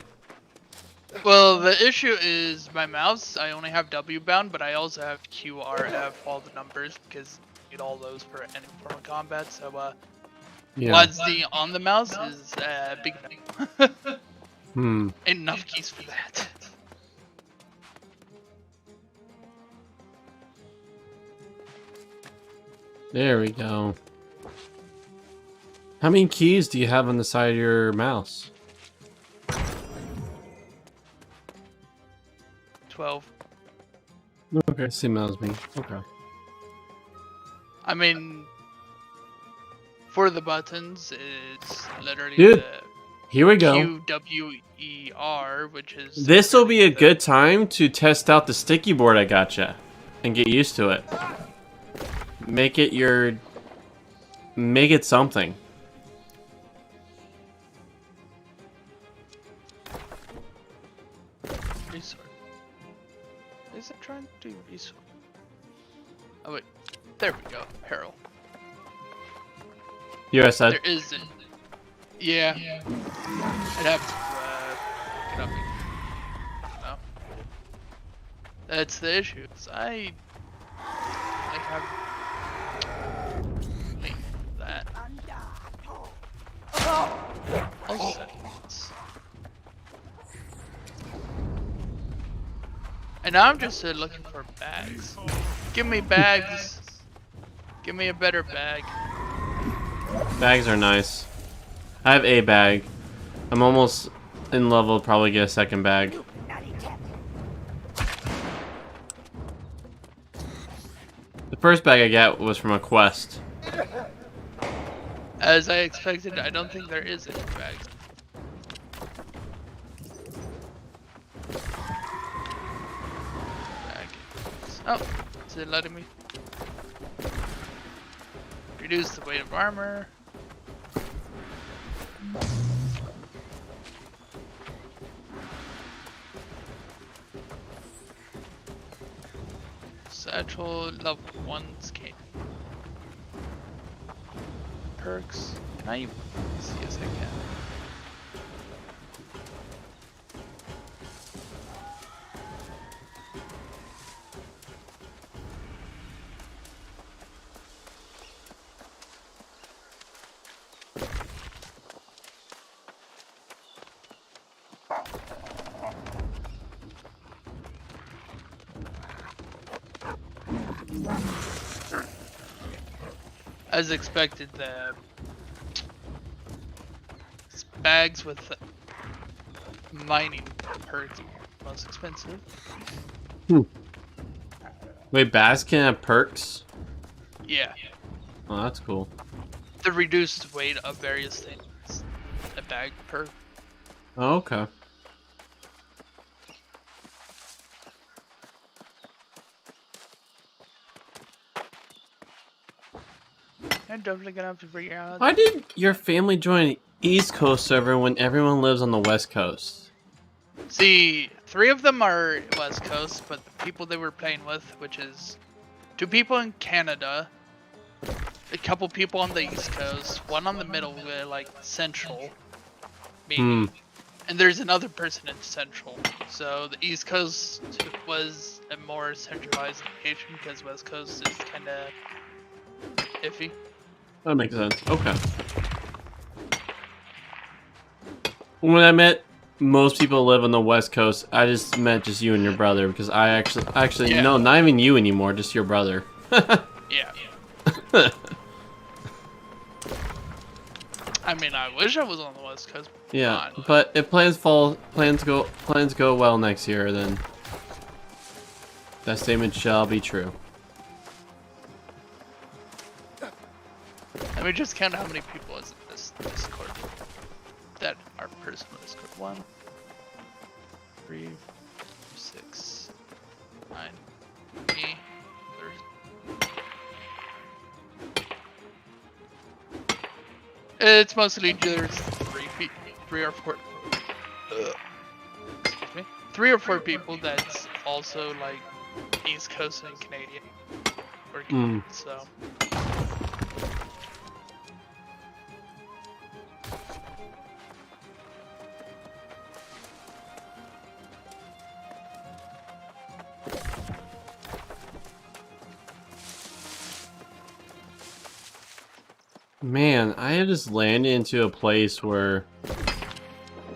Well, the issue is my mouse, I only have W bound, but I also have QRF, all the numbers, because you need all those for any form of combat, so Yeah. WASD on the mouse is big no. Hmm. Ain't enough keys for that. There we go. How many keys do you have on the side of your mouse? 12. Okay, same as me. Okay. I mean, for the buttons, it's literally Dude, the here we go. QWER, which is... This will be a good time to test out the sticky board I gotcha and get used to it. Make it something. Resort. Is it trying to do resort? Oh wait, there we go. Peril. Here I said. There isn't. Yeah. I'd have to get up. No. That's the issue. I have. Wait, that. All settings. And now I'm just looking for bags. Give me bags. Give me a better bag. Bags are nice. I have a bag. I'm almost in level to probably get a second bag. The first bag I got was from a quest. As I expected, I don't think there is any bags. Bag. Oh, is it letting me? Reduce the weight of armor. Satchel level 1 scan. Perks. Can I see as I can? As expected, the bags with mining perks are most expensive. Wait, bags can have perks? Yeah. Oh, that's cool. The reduced weight of various things. A bag perk. Oh, okay. I'm definitely gonna have to figure out. Why did your family join an East Coast server when everyone lives on the West Coast? See, 3 of them are West Coast, but the people they were playing with, which is 2 people in Canada, a couple people on the East Coast, 1 on the middle, like Central, maybe, and there's another person in Central. So the East Coast was a more centralized location because West Coast is kind of iffy. That makes sense. Okay. When I met most people live on the West Coast, I just meant just you and your brother because I actually Yeah. no, not even you anymore, just your brother. Yeah. I mean, I wish I was on the West Coast. Yeah, but if plans go well next year, then that statement shall be true. I me just count how many people is in this Discord that are personal Discord. 1, 3, 6, 9, 8, 30. It's mostly just 3 or 4. Excuse me. 3 or 4 people that's also like East Coast and Canadian. Or Canadian, so. Man, I had just landed into a place where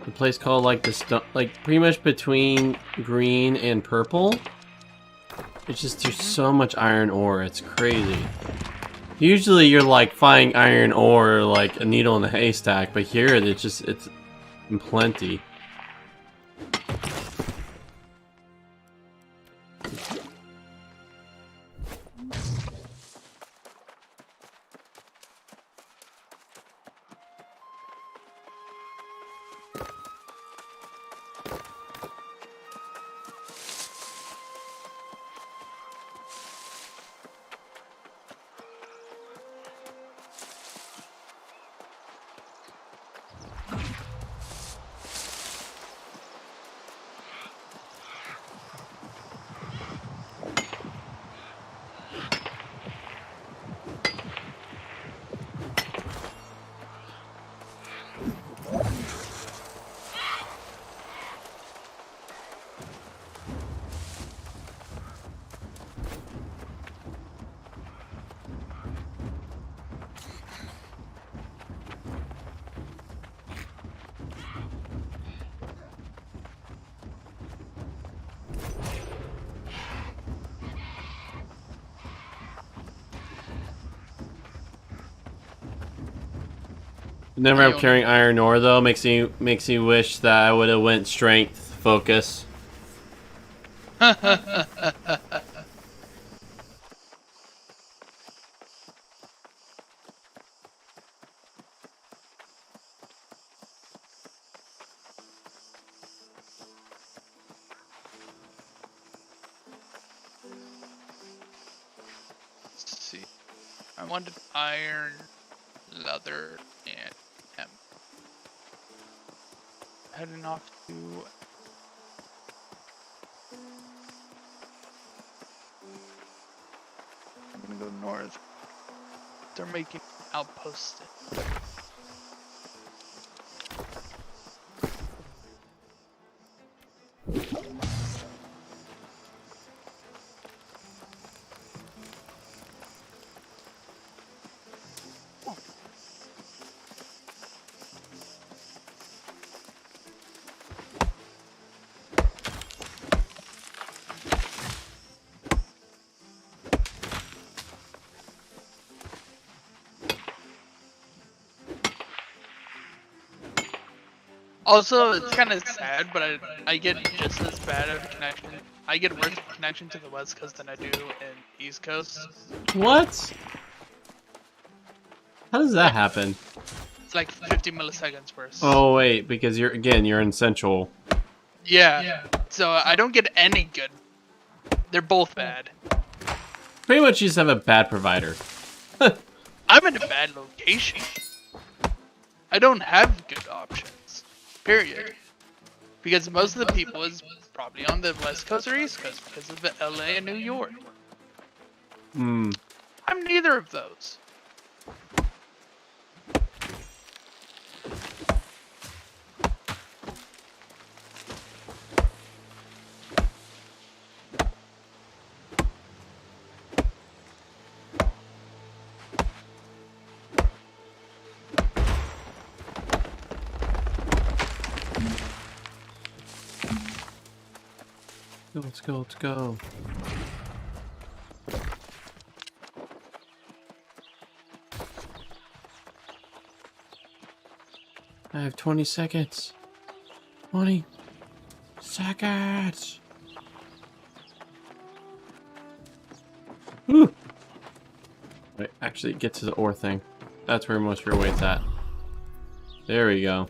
a place called like like pretty much between green and purple. It's just there's so much iron ore, it's crazy. Usually you're like finding iron ore like a needle in a haystack, but here it's in plenty. Never up carrying iron ore though makes me wish that I would have went strength focus. Let's see. I wanted iron, leather, and hemp. Heading off to I'm gonna go north. They're making outposts. Also, it's kind of sad, but I get just as bad of a connection. I get worse connection to the West Coast than I do in East Coast. What? How does that happen? It's like 50 milliseconds worse. Oh wait, because you're in Central. Yeah. So I don't get any good. They're both bad. Pretty much you just have a bad provider. I'm in a bad location. I don't have good options. Period. Because most of the people is probably on the West Coast or East Coast because of the LA and New York. Hmm. I'm neither of those. Let's go, let's go. I have 20 seconds. 20 seconds. Woo! Wait, actually get to the ore thing. That's where most of your weight's at. There we go.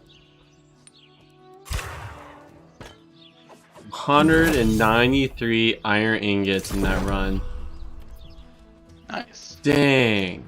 193 iron ingots in that run. Nice. Dang.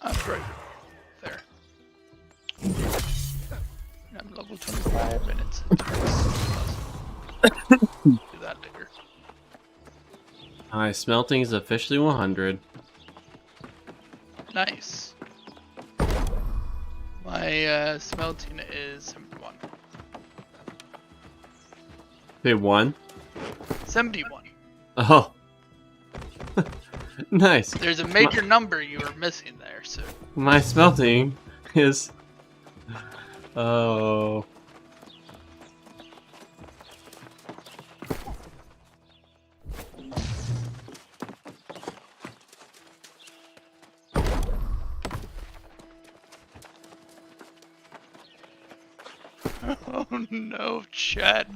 I'm right there. I'm level 25 and it's do that later. Alright, smelting is officially 100. Nice. My smelting is 71. Wait, 1? 71. Oh. Nice. There's a major number you were missing there, so. My smelting is... Oh... Oh no, chat.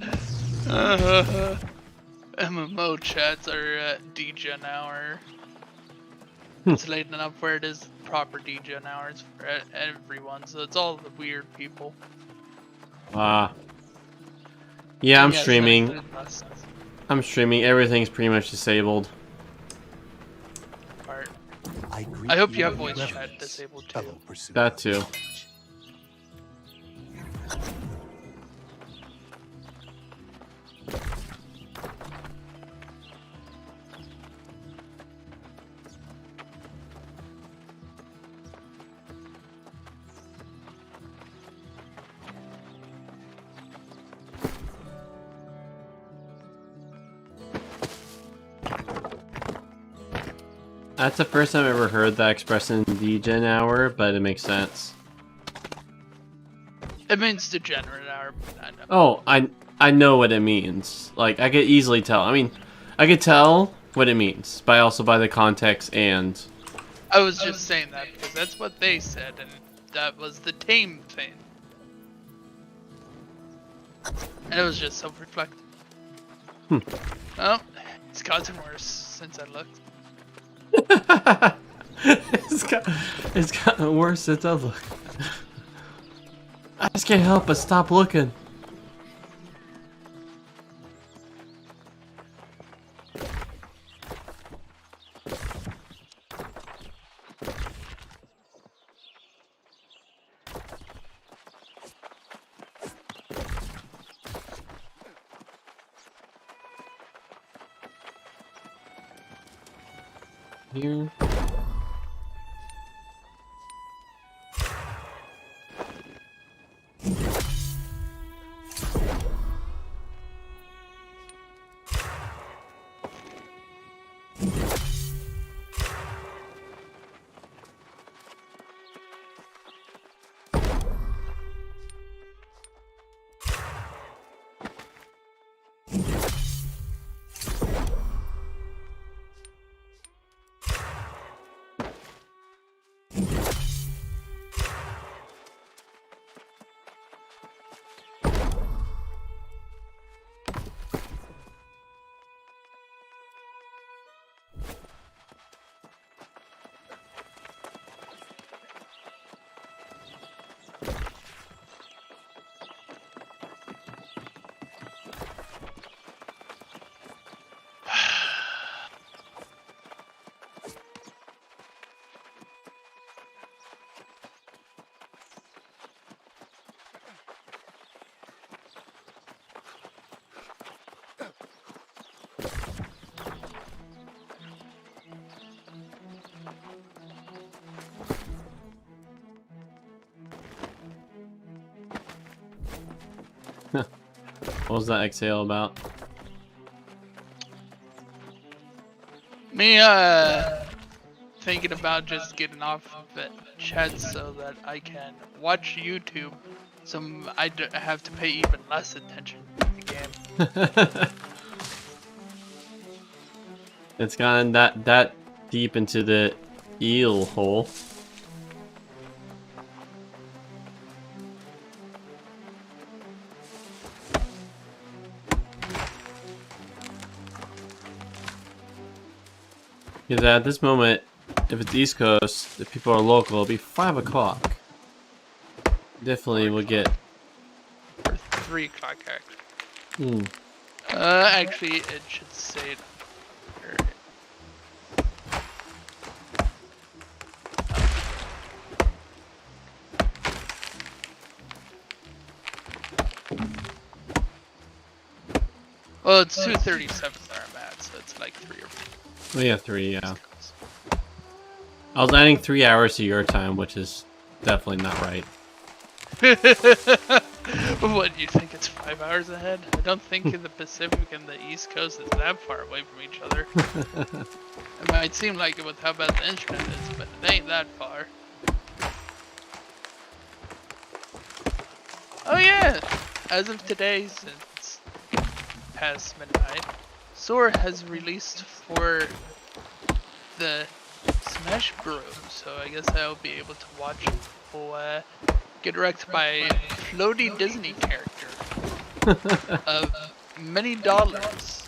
MMO chats are at degen hour. It's late enough where it is proper degen hours for everyone, so it's all the weird people. Yeah, I'm streaming. I'm streaming. Everything's pretty much disabled. Part. I I hope you have voice chat disabled too. That too. That's the first time I've ever heard that expressed in degen hour, but it makes sense. It means degenerate hour, but I know. Oh, I know what it means. Like, I could easily tell. I mean, I could tell what it means, but also by the context and... I was just saying that because that's what they said, and that was the tame thing. And it was just self-reflective. Well, it's gotten worse since I looked. it's gotten worse since I looked. I just can't help but stop looking. Here. What was that exhale about? Me, thinking about just getting off the chat so that I can watch YouTube. So I have to pay even less attention to the game. It's gotten that deep into the eel hole. Because at this moment, if it's East Coast, if people are local, it'll be 5 o'clock. Definitely will get... Or 3 o'clock, actually. Hmm. Actually, it should say it. Well, it's 2:37 where I'm at, so it's like 3 or 4. Oh yeah, 3, yeah. I was adding 3 hours to your time, which is definitely not right. What, do you think it's 5 hours ahead? I don't think the Pacific and the East Coast is that far away from each other. It might seem like it with how bad the internet is, but it ain't that far. Oh yeah! As of today, since past midnight, Soar has released for the Smash Bros. So I guess I'll be able to watch people get wrecked by a floaty Disney character of many dollars.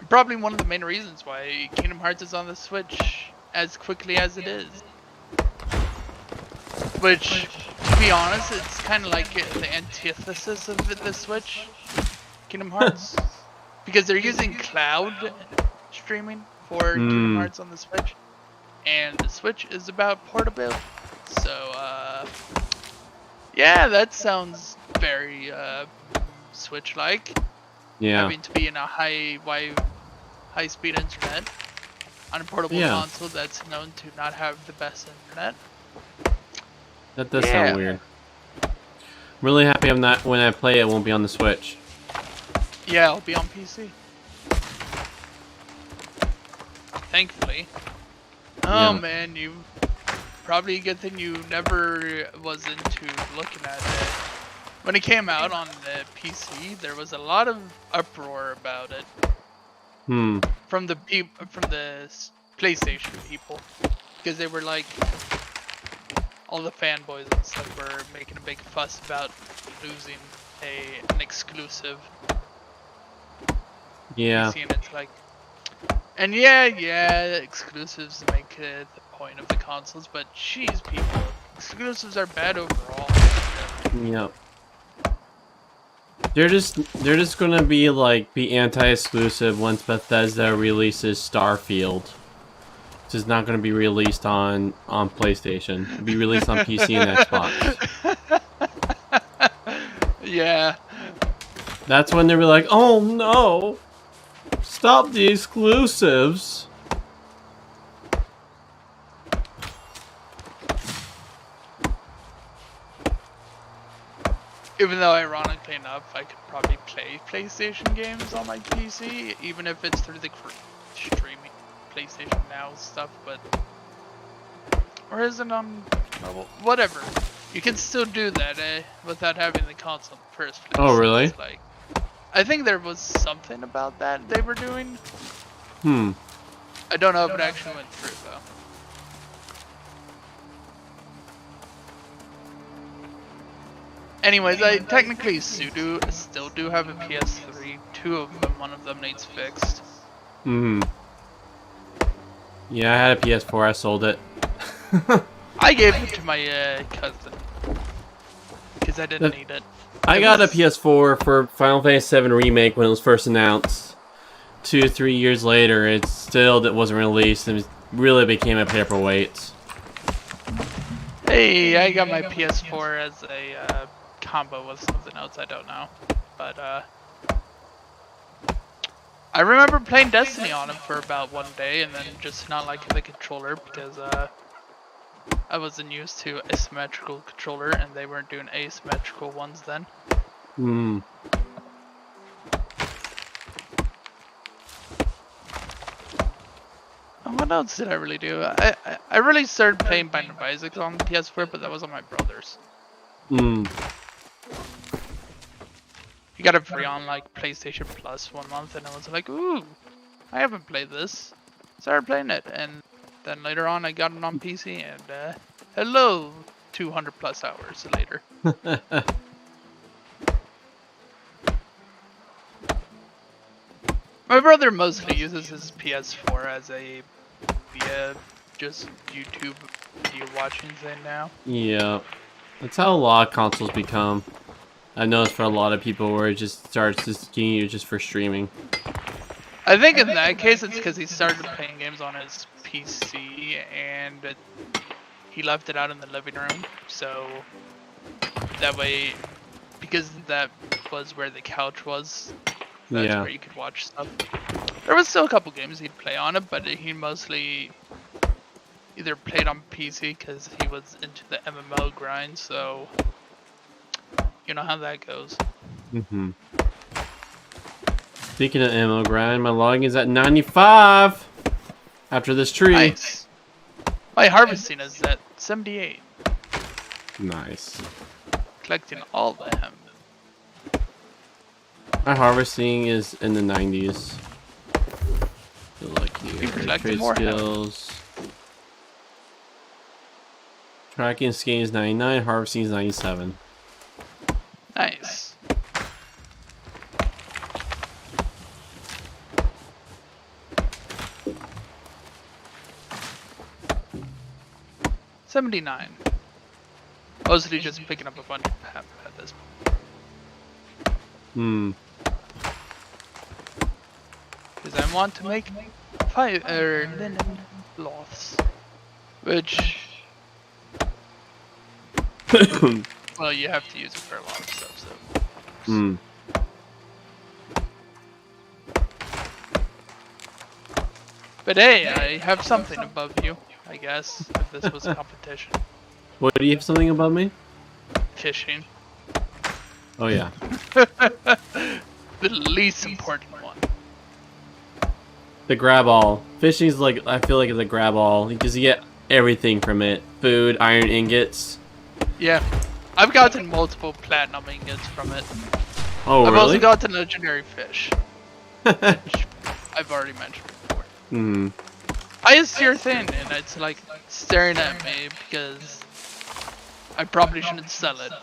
Probably one of the main reasons why Kingdom Hearts is on the Switch as quickly as it is. Which, to be honest, it's kind of like the antithesis of the Switch, Kingdom Hearts. Because they're using cloud streaming for Kingdom Hearts on the Switch. And the Switch is about portability. So, yeah, that sounds very Switch-like. Yeah. Having to be in a high-speed internet on a portable console that's known to not have the best internet. That does sound weird. I'm really happy I'm not, when I play it won't be on the Switch. Yeah, it'll be on PC. Thankfully. Oh man, you probably a good thing you never was into looking at it. When it came out on the PC, there was a lot of uproar about it. From the PlayStation people, because they were like, all the fanboys and stuff were making a big fuss about losing an exclusive. Yeah. PC, and it's like, and yeah, exclusives make the point of the consoles, but jeez, people, exclusives are bad overall. Yep. They're just gonna be anti-exclusive once Bethesda releases Starfield, which is not gonna be released on PlayStation. It'll be released on PC and Xbox. Yeah. That's when they were like, "Oh no, stop the exclusives." Even though, ironically enough, I could probably play PlayStation games on my PC, even if it's through the streaming PlayStation Now stuff, but... Or is it on mobile? Whatever. You can still do that, without having the console in the first place. Oh, really? So like, I think there was something about that they were doing. I don't know if it actually went through, though. Anyways, I technically still do have a PS3. 2 of them, one of them needs fixed. Yeah, I had a PS4. I sold it. I gave it to my cousin because I didn't need it. I got a PS4 for Final Fantasy VII Remake when it was first announced. 2-3 years later, it wasn't released and it really became a paperweight. Hey, I got my PS4 as a combo with something else I don't know, but I remember playing Destiny on it for about one day and then just not liking the controller because I wasn't used to a symmetrical controller and they weren't doing asymmetrical ones then. Hmm. What else did I really do? I really started playing Binding of Isaac on the PS4, but that was on my brother's. Hmm. He got it free on like PlayStation Plus 1 month, and I was like, ooh, I haven't played this. Started playing it, and then later on I got it on PC, and hello, 200 plus hours later. My brother mostly uses his PS4 as a just YouTube video watching thing now. Yeah. That's how a lot of consoles become. I noticed for a lot of people where it just starts just getting you just for streaming. I think in that case it's because he started playing games on his PC and he left it out in the living room. So that way, because that was where the couch was, that's Yeah. where you could watch stuff. There was still a couple games he'd play on it, but he mostly either played on PC because he was into the MMO grind, so you know how that goes. Mm-hmm. Speaking of ammo grind, my logging is at 95 after this tree. Nice. My harvesting is at 78. Nice. Collecting all the hem. My harvesting is in the 90s. So like here, You're collecting trade more skills. Tracking and scanning is 99, harvesting is 97. Nice. $79. Mostly just picking up a bunch of hemp at this point. Hmm. Because I want to make linen cloths. Which, well, you have to use it for a lot of stuff, so. Hmm. But hey, I have something above you, I guess, if this was a competition. What, do you have something above me? Fishing. Oh yeah. The least important one. The grab all. Fishing's like, I feel like it's a grab all because you get everything from it. Food, iron ingots. Yeah. I've gotten multiple platinum ingots from it. Oh, I've really? also gotten legendary fish. Which I've already mentioned before. Hmm. I see your thing, and it's like staring at me because I probably shouldn't sell it.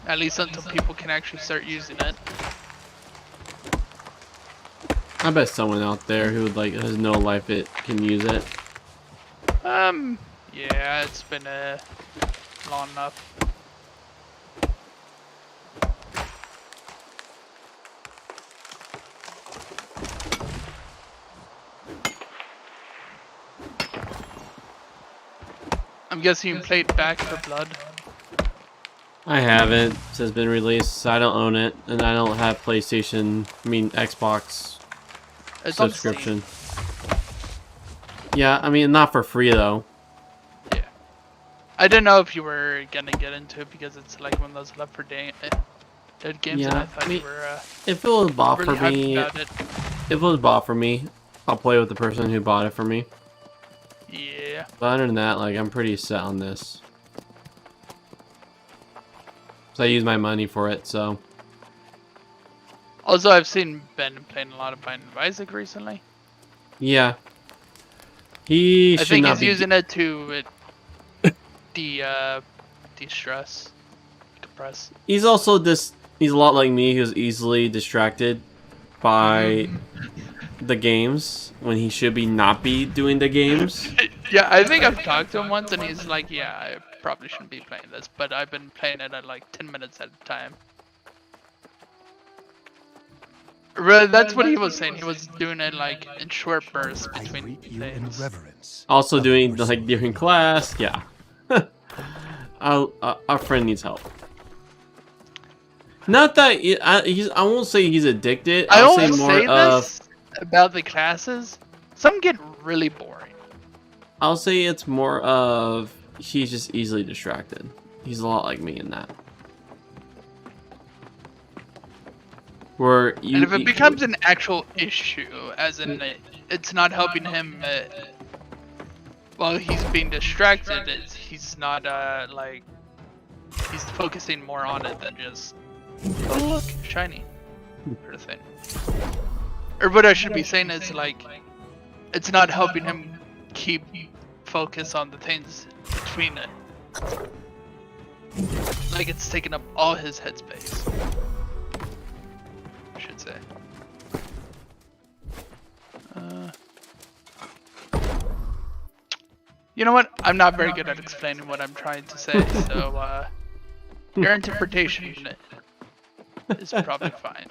At least until people can actually start using it. I bet someone out there who like has no life it can use it. Yeah, it's been long enough. I'm guessing you played Back for Blood. I haven't. It's been released. So I don't own it, and I don't have PlayStation. I mean Xbox It's on subscription. Yeah, I mean not for free though. Yeah. I didn't know if you were gonna get into it because it's like one of those Left 4 Dead games, and Yeah, I thought I mean, you were if it was bought really for me, hyped about it. if it was bought for me, I'll play with the person who bought it for me. Yeah. But other than that, like I'm pretty set on this. So I use my money for it, so. Also, I've seen Ben playing a lot of Binding of Isaac recently. Yeah. He I should think not he's be. using it to de-stress, compress. He's also this. He's a lot like me. Who's easily distracted by the games when he should be not be doing the games. Yeah, I think I've talked to him once, and he's like, "Yeah, I probably shouldn't be playing this, but I've been playing it at like 10 minutes at a time." Really, that's what he was saying. He was doing it like in short bursts I between greet you in things. reverence. Also fellow doing pursuer. like during class. Yeah. Our friend needs help. Not that I won't say he's addicted. I I'll say always more say of. this about the classes, some get really boring. I'll say it's more of he's just easily distracted. He's a lot like me in that. Where you, And if it becomes an actual issue, as in it's not helping him while he's being distracted, he's not like he's focusing more on it than just, oh look, shiny, sort of thing. Or what I should be saying is like, it's not helping him keep focus on the things between it. Like it's taking up all his headspace, I should say. You know what? I'm not very good at explaining what I'm trying to say, so your interpretation is probably fine.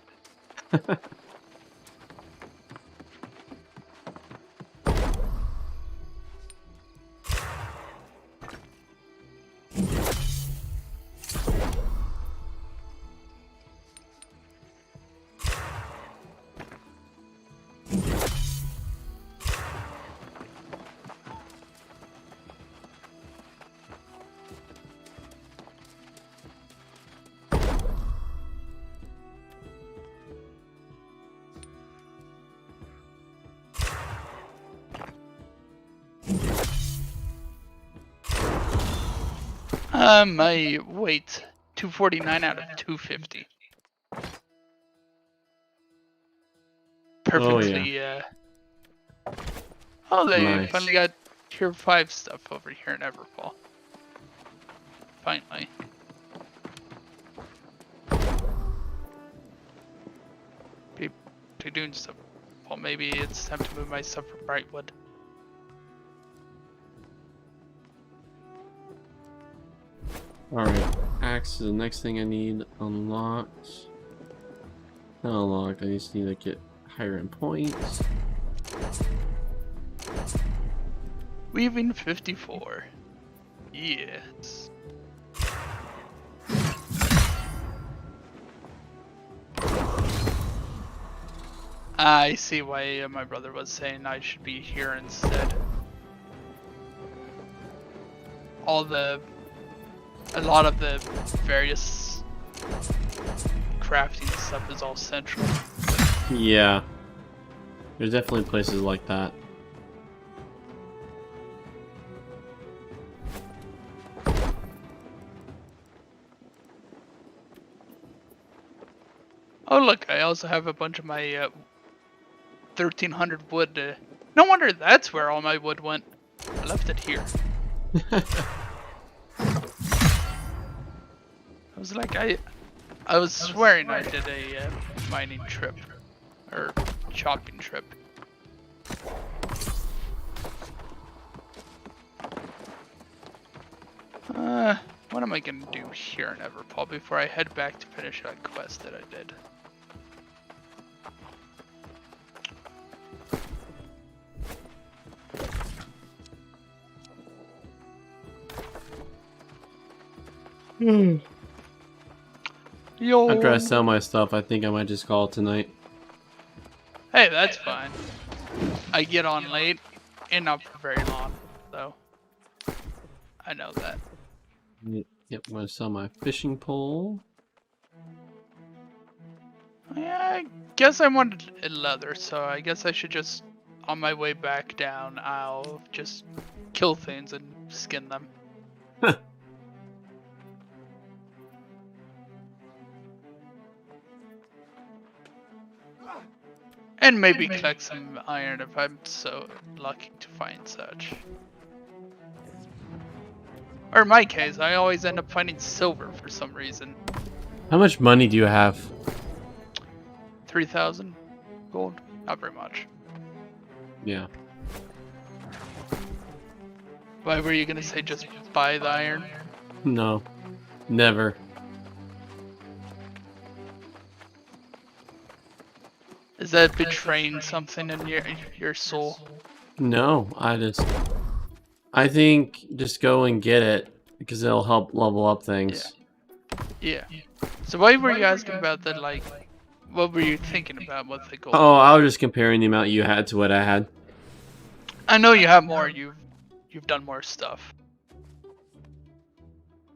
My weight 249 out of 250. Perfectly. Oh, they Nice. finally got tier 5 stuff over here in Everfall. Finally. They're doing stuff. Well, maybe it's time to move my stuff from Brightwood. Alright, axe is the next thing I need unlocked. Not unlocked, I just need to get higher in points. Weaving 54. Yes. I see why my brother was saying I should be here instead. A lot of the various crafting stuff is all central. Yeah. There's definitely places like that. Oh look, I also have a bunch of my 1300 wood. No wonder that's where all my wood went. I left it here. I was like, I was swearing I did a mining trip, or chopping trip. What am I gonna do here in Everfall before I head back to finish that quest that I did? Yo. After I sell my stuff, I think I might just call it tonight. Hey, that's fine. I get on late and not for very long, so I know that. Yep, I'm gonna sell my fishing pole. Yeah, I guess I wanted leather, so I guess I should just, on my way back down, I'll just kill things and skin them. And maybe collect some iron if I'm so lucky to find such. Or in my case, I always end up finding silver for some reason. How much money do you have? 3,000 gold? Not very much. Yeah. Why were you gonna say just buy the iron? No. Never. Is that betraying something in your soul? No, I think just go and get it because it'll help level up things. Yeah. So why were you asking about that? Like, What were you thinking about with the gold? Oh, I was just comparing the amount you had to what I had. I know you have more. You've done more stuff.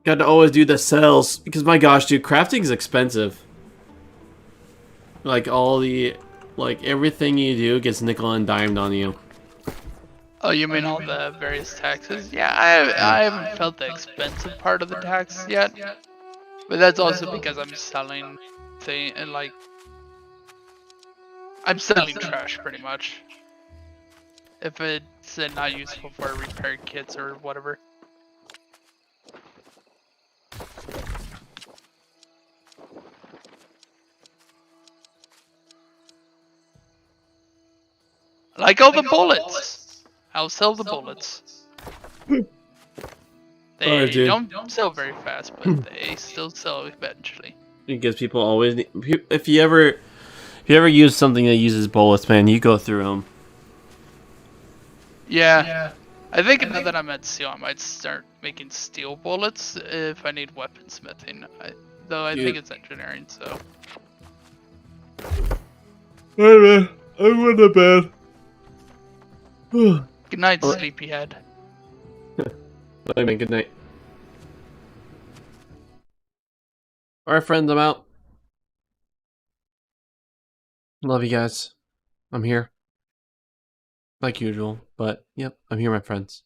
Got to always do the sales because my gosh, dude, crafting is expensive. Like everything you do gets nickel and dimed on you. Oh, you mean all the various taxes? Yeah, I haven't felt the expensive part of the tax yet, but that's also because I'm selling I'm selling trash pretty much. If it's not useful for repair kits or whatever. Like all the bullets. I'll sell the bullets. They don't sell very fast, but they still sell eventually. Because people always need, if you ever use something that uses bullets, man, you go through them. Yeah. I think now that I'm at steel, I might start making steel bullets if I need weaponsmithing. Though I think it's engineering, so. Hey man, I'm going to bed. Good night, sleepyhead. Bye man, good night. Alright friends, I'm out. Love you guys. I'm here. Like usual, but yep, I'm here, my friends.